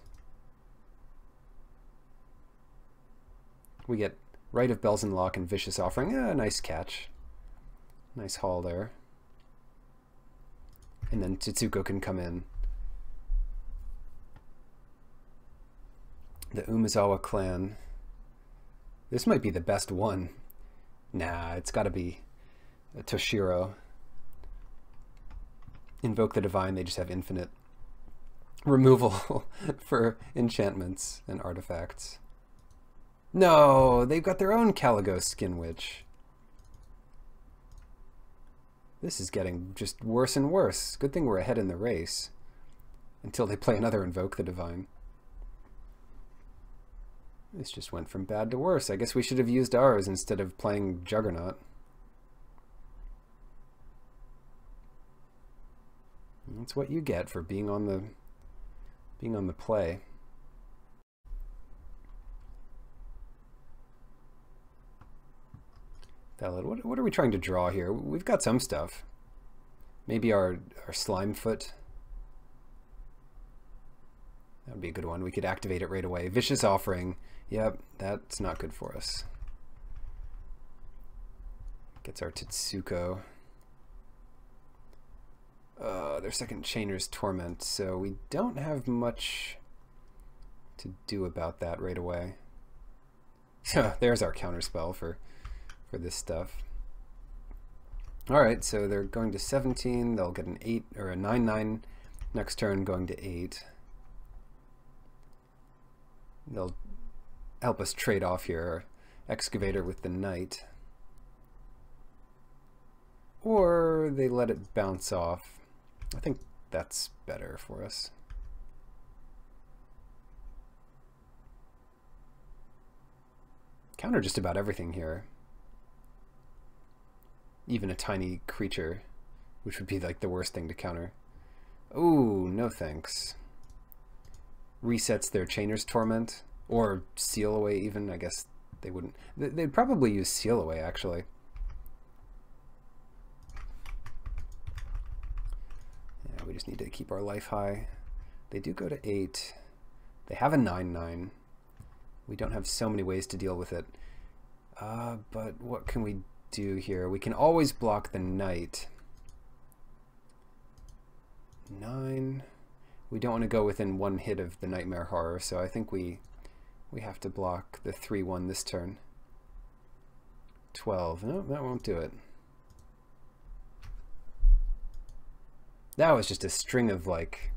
We get Rite of Bells and Lock and Vicious Offering. Nice catch. Nice haul there. And then Tetsuko can come in. The Umezawa clan. This might be the best one. Nah, it's got to be a Toshiro. Invoke the Divine, they just have infinite removal for enchantments and artifacts. No, they've got their own Caligo Skin Witch. This is getting just worse and worse. Good thing we're ahead in the race. Until they play another Invoke the Divine. This just went from bad to worse. I guess we should have used ours instead of playing Juggernaut. That's what you get for being on the play. What are we trying to draw here? We've got some stuff. Maybe our Slime Foot. That would be a good one. We could activate it right away. Vicious Offering. Yep, that's not good for us. Gets our Tetsuko. Their second Chainer's Torment, so we don't have much to do about that right away. There's our counterspell for this stuff. Alright, so they're going to 17, they'll get an 8 or a 9/9 next turn, going to 8. They'll help us trade off here, Excavator with the Knight. Or they let it bounce off. I think that's better for us. Counter just about everything here. Even a tiny creature, which would be like the worst thing to counter. Ooh, no thanks. Resets their Chainer's Torment, or Seal Away even. I guess they wouldn't. They'd probably use Seal Away, actually. Yeah, we just need to keep our life high. They do go to 8. They have a 9/9. We don't have so many ways to deal with it. But what can we do here? We can always block the Knight. 9. We don't want to go within one hit of the Nightmare Horror, so I think we have to block the 3/1 this turn. 12. No, that won't do it. That was just a string of like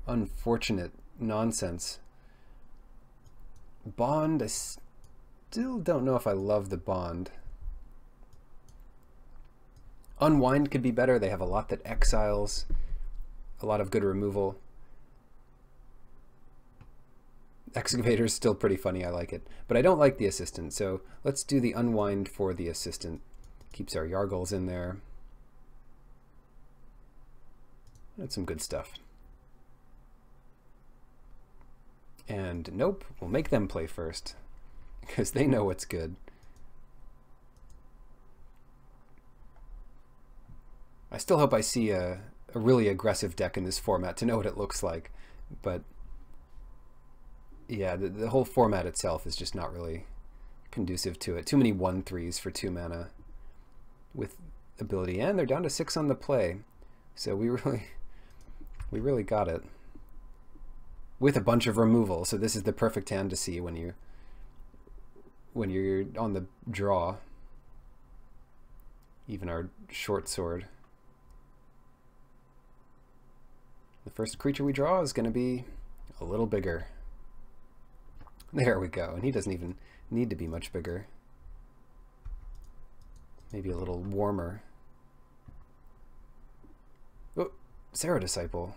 unfortunate nonsense. Bond, I still don't know if I love the Bond. Unwind could be better. They have a lot that exiles, a lot of good removal. Excavator's still pretty funny, I like it. But I don't like the Assistant, so let's do the Unwind for the Assistant. Keeps our Yargles in there. That's some good stuff. And nope, we'll make them play first, because they know what's good. I still hope I see a really aggressive deck in this format to know what it looks like, but yeah, the whole format itself is just not really conducive to it. Too many 1/3s for 2 mana with ability, and they're down to 6 on the play, so we really got it with a bunch of removal. So this is the perfect hand to see when you're on the draw. Even our short sword. The first creature we draw is going to be a little bigger. There we go, and he doesn't even need to be much bigger. Maybe a little warmer. Oh, Sarah Disciple.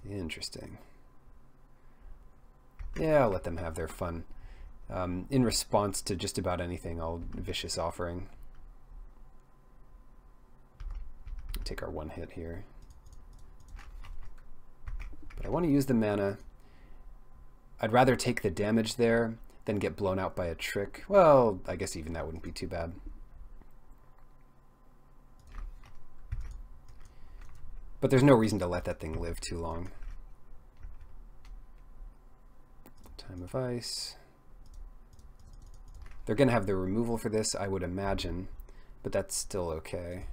Interesting. Yeah, I'll let them have their fun. In response to just about anything, I'll Vicious Offering. Take our 1 hit here. But I want to use the mana. I'd rather take the damage there than get blown out by a trick. Well, I guess even that wouldn't be too bad. But there's no reason to let that thing live too long. Time of Ice. They're going to have the removal for this, I would imagine, but that's still okay.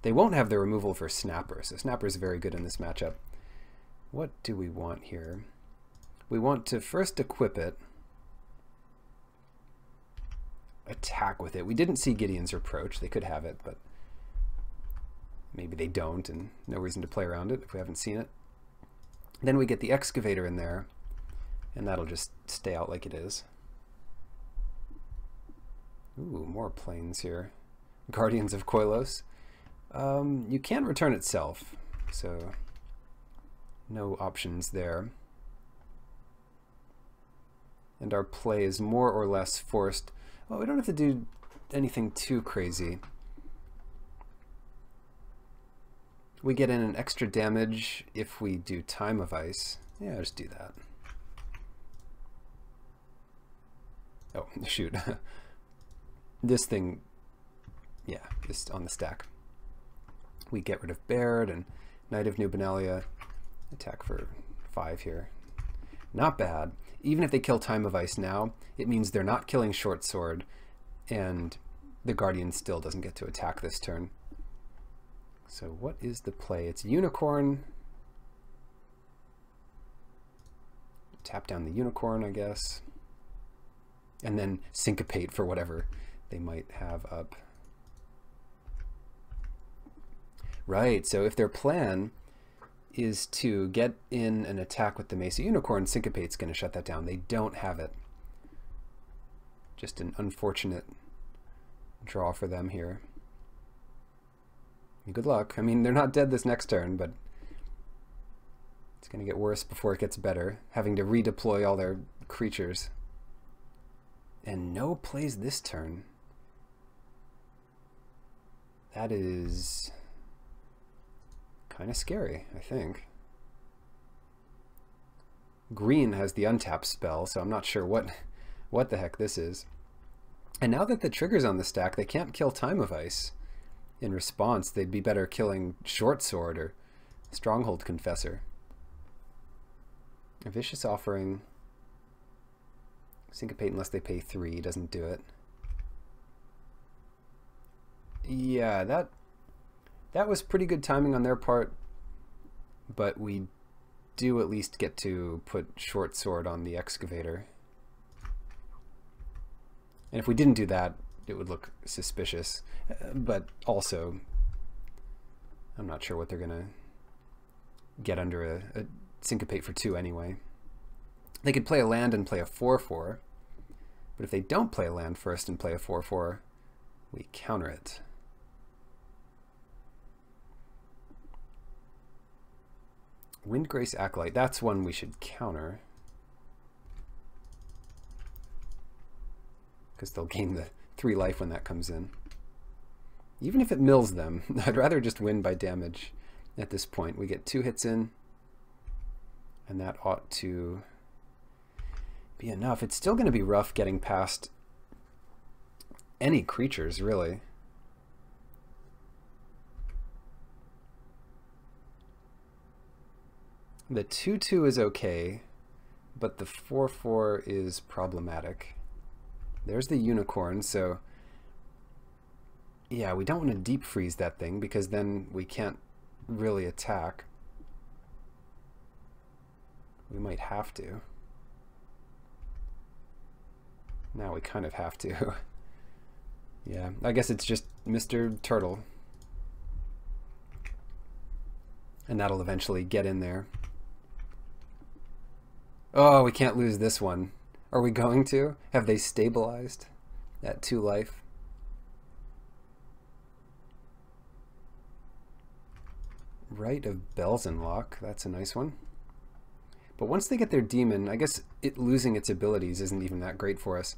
They won't have the removal for Snapper, so Snapper is very good in this matchup. What do we want here? We want to first equip it, attack with it. We didn't see Gideon's Reproach. They could have it, but maybe they don't, and no reason to play around it if we haven't seen it. Then we get the Excavator in there, and that'll just stay out like it is. Ooh, more planes here. Guardians of Koilos. You can return itself, so no options there. And our play is more or less forced. Well, we don't have to do anything too crazy. We get in an extra damage if we do Time of Ice. Yeah, I'll just do that. Oh, shoot. This thing, yeah, is on the stack. We get rid of Baird and Knight of Dominaria. Attack for 5 here. Not bad. Even if they kill Time of Ice now, it means they're not killing Short Sword, and the Guardian still doesn't get to attack this turn. So what is the play? It's Unicorn. Tap down the Unicorn, I guess. And then Syncopate for whatever they might have up. Right, so if their plan is to get in an attack with the Mesa Unicorn, Syncopate's going to shut that down. They don't have it. Just an unfortunate draw for them here. Good luck. I mean, they're not dead this next turn, but it's going to get worse before it gets better, having to redeploy all their creatures. And no plays this turn. That is kind of scary, I think. Green has the untap spell, so I'm not sure what the heck this is. And now that the trigger's on the stack, they can't kill Time of Ice. In response, they'd be better killing Short Sword or Stronghold Confessor. A Vicious Offering. Syncopate unless they pay 3, doesn't do it. Yeah, that was pretty good timing on their part, but we do at least get to put Short Sword on the Excavator. And if we didn't do that, it would look suspicious. But also, I'm not sure what they're going to get under a Syncopate for 2 anyway. They could play a land and play a 4/4, but if they don't play a land first and play a 4/4, we counter it. Windgrace Acolyte, that's one we should counter, because they'll gain the 3 life when that comes in. Even if it mills them, I'd rather just win by damage at this point. We get 2 hits in, and that ought to be enough. It's still going to be rough getting past any creatures, really. The 2/2 is okay, but the 4/4 is problematic. There's the unicorn, so yeah, we don't want to deep freeze that thing because then we can't really attack. We might have to. Now we kind of have to. Yeah, I guess it's just Mr. Turtle. And that'll eventually get in there. Oh, we can't lose this one. Are we going to? Have they stabilized at 2 life? Rite of Belzenlock, that's a nice one. But once they get their demon, I guess it losing its abilities isn't even that great for us.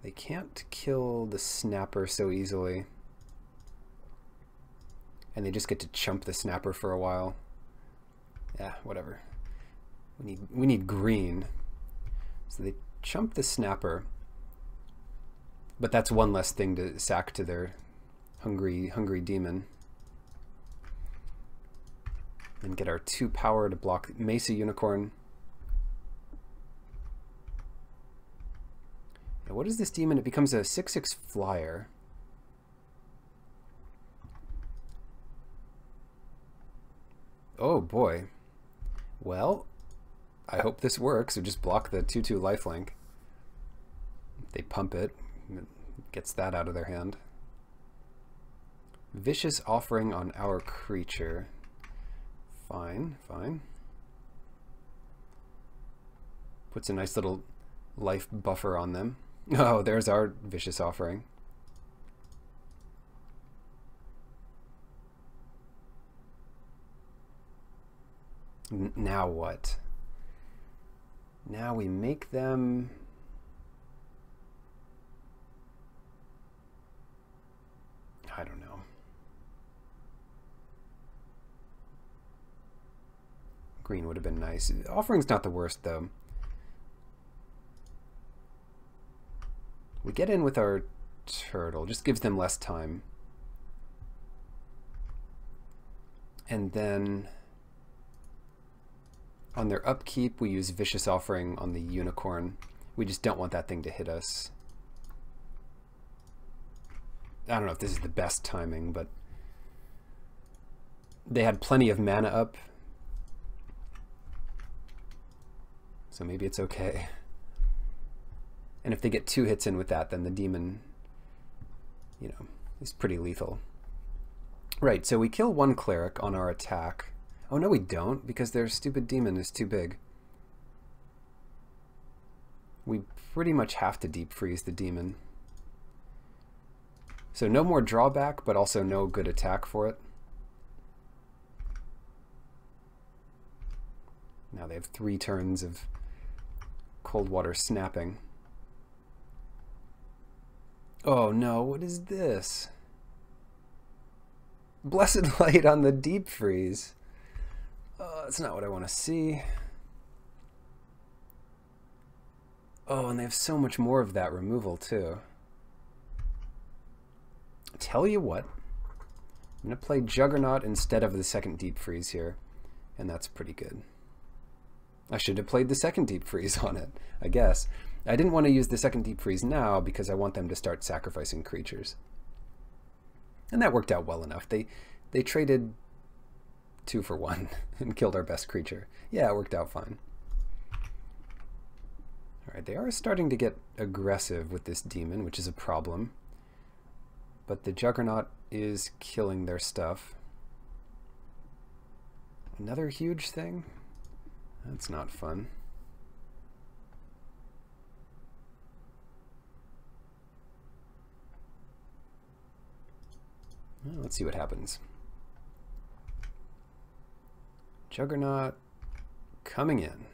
They can't kill the snapper so easily. And they just get to chump the snapper for a while. Yeah, whatever. We need green. So they chump the snapper. But that's one less thing to sack to their hungry demon. And get our 2 power to block Mesa Unicorn. Now what is this demon? It becomes a 6/6 flyer. Oh boy. Well, I hope this works. So just block the 2/2 lifelink. If they pump it, it gets that out of their hand. Vicious Offering on our creature. Fine, fine. Puts a nice little life buffer on them. Oh, there's our Vicious Offering. Now what? Now we make them... I don't know. Green would have been nice. Offering's not the worst, though. We get in with our turtle. Just gives them less time. And then on their upkeep, we use Vicious Offering on the unicorn. We just don't want that thing to hit us. I don't know if this is the best timing, but they had plenty of mana up. So maybe it's okay. And if they get 2 hits in with that, then the demon, you know, is pretty lethal. Right, so we kill 1 cleric on our attack. Oh no, we don't, because their stupid demon is too big. We pretty much have to deep freeze the demon. So no more drawback, but also no good attack for it. Now they have 3 turns of cold water snapping. Oh no, what is this? Blessed Light on the deep freeze. That's not what I want to see. Oh, and they have so much more of that removal too. Tell you what, I'm going to play Juggernaut instead of the second deep freeze here, and that's pretty good. I should have played the second deep freeze on it, I guess. I didn't want to use the second deep freeze now because I want them to start sacrificing creatures. And that worked out well enough. They traded 2 for 1 and killed our best creature. Yeah, it worked out fine. Alright, they are starting to get aggressive with this demon, which is a problem. But the Juggernaut is killing their stuff. Another huge thing? That's not fun. Well, let's see what happens. Juggernaut coming in.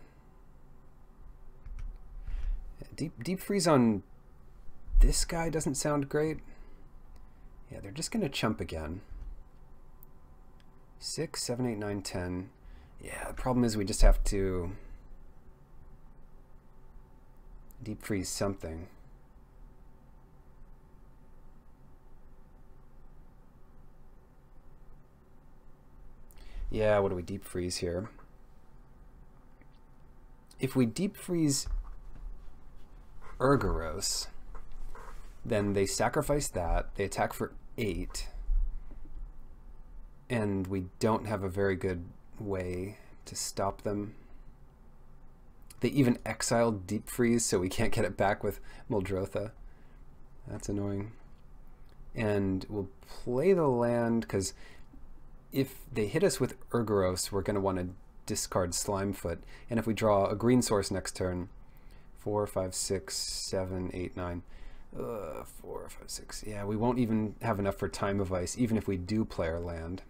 Deep freeze on this guy doesn't sound great. Yeah, they're just going to chump again. 6, 7, 8, 9, 10. Yeah, the problem is we just have to deep freeze something. Yeah, what do we deep freeze here? If we deep freeze Urgaros, then they sacrifice that, they attack for 8, and we don't have a very good way to stop them. They even exiled deep freeze, so we can't get it back with Muldrotha. That's annoying. And we'll play the land, because if they hit us with Urgaros, we're going to want to discard Slimefoot. And if we draw a green source next turn, 4, 5, 6, 7, 8, 9. 4, 5, 6. Yeah, we won't even have enough for Time of Ice, even if we do play our land,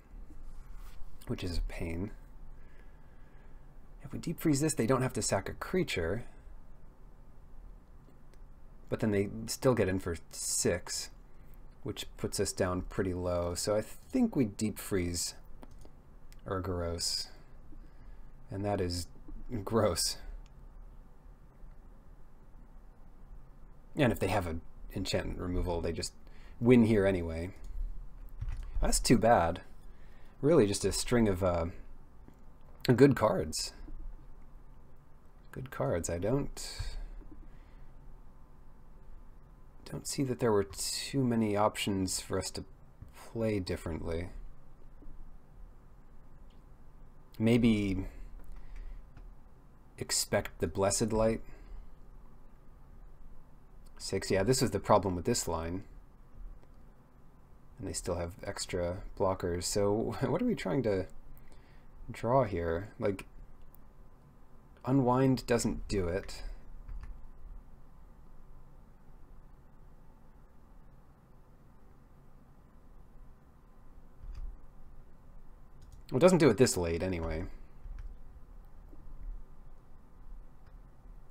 which is a pain. If we deep freeze this, they don't have to sack a creature, but then they still get in for 6, which puts us down pretty low. So I think we deep freeze Urgaros, and that is gross. And if they have an enchantment removal, they just win here anyway. That's too bad. Really just a string of good cards. Good cards. I don't see that there were too many options for us to play differently. Maybe expect the Blessed Light. 6, yeah, this was the problem with this line. And they still have extra blockers. So what are we trying to draw here? Like, Unwind doesn't do it. Well, it doesn't do it this late anyway.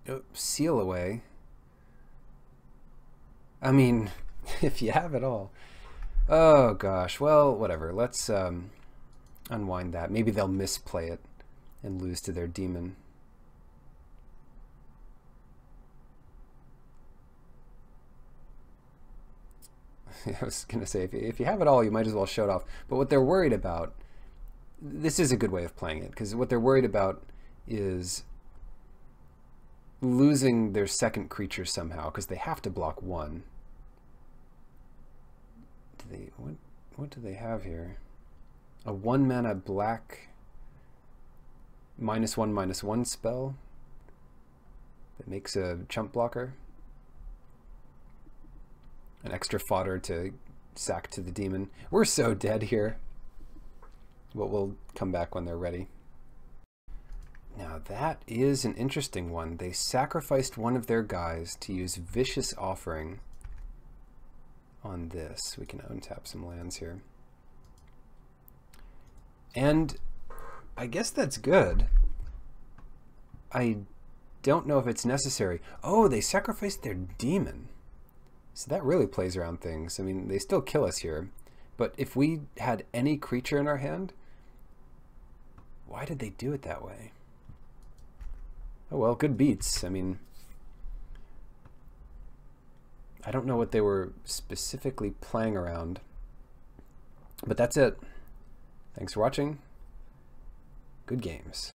Oh, Seal Away. I mean, if you have it all. Oh gosh, well, whatever. Let's unwind that. Maybe they'll misplay it and lose to their demon. I was going to say, if you have it all, you might as well show it off. But what they're worried about, this is a good way of playing it, because what they're worried about is losing their second creature somehow, because they have to block 1. What do they have here? A 1-mana black -1/-1 spell that makes a chump blocker. An extra fodder to sack to the demon. We're so dead here. But we'll come back when they're ready. Now that is an interesting one. They sacrificed one of their guys to use Vicious Offering on this. We can untap some lands here. And I guess that's good. I don't know if it's necessary. Oh, they sacrificed their demon. So that really plays around things. I mean, they still kill us here. But if we had any creature in our hand, why did they do it that way? Oh well, good beats. I mean, I don't know what they were specifically playing around. But that's it. Thanks for watching. Good games.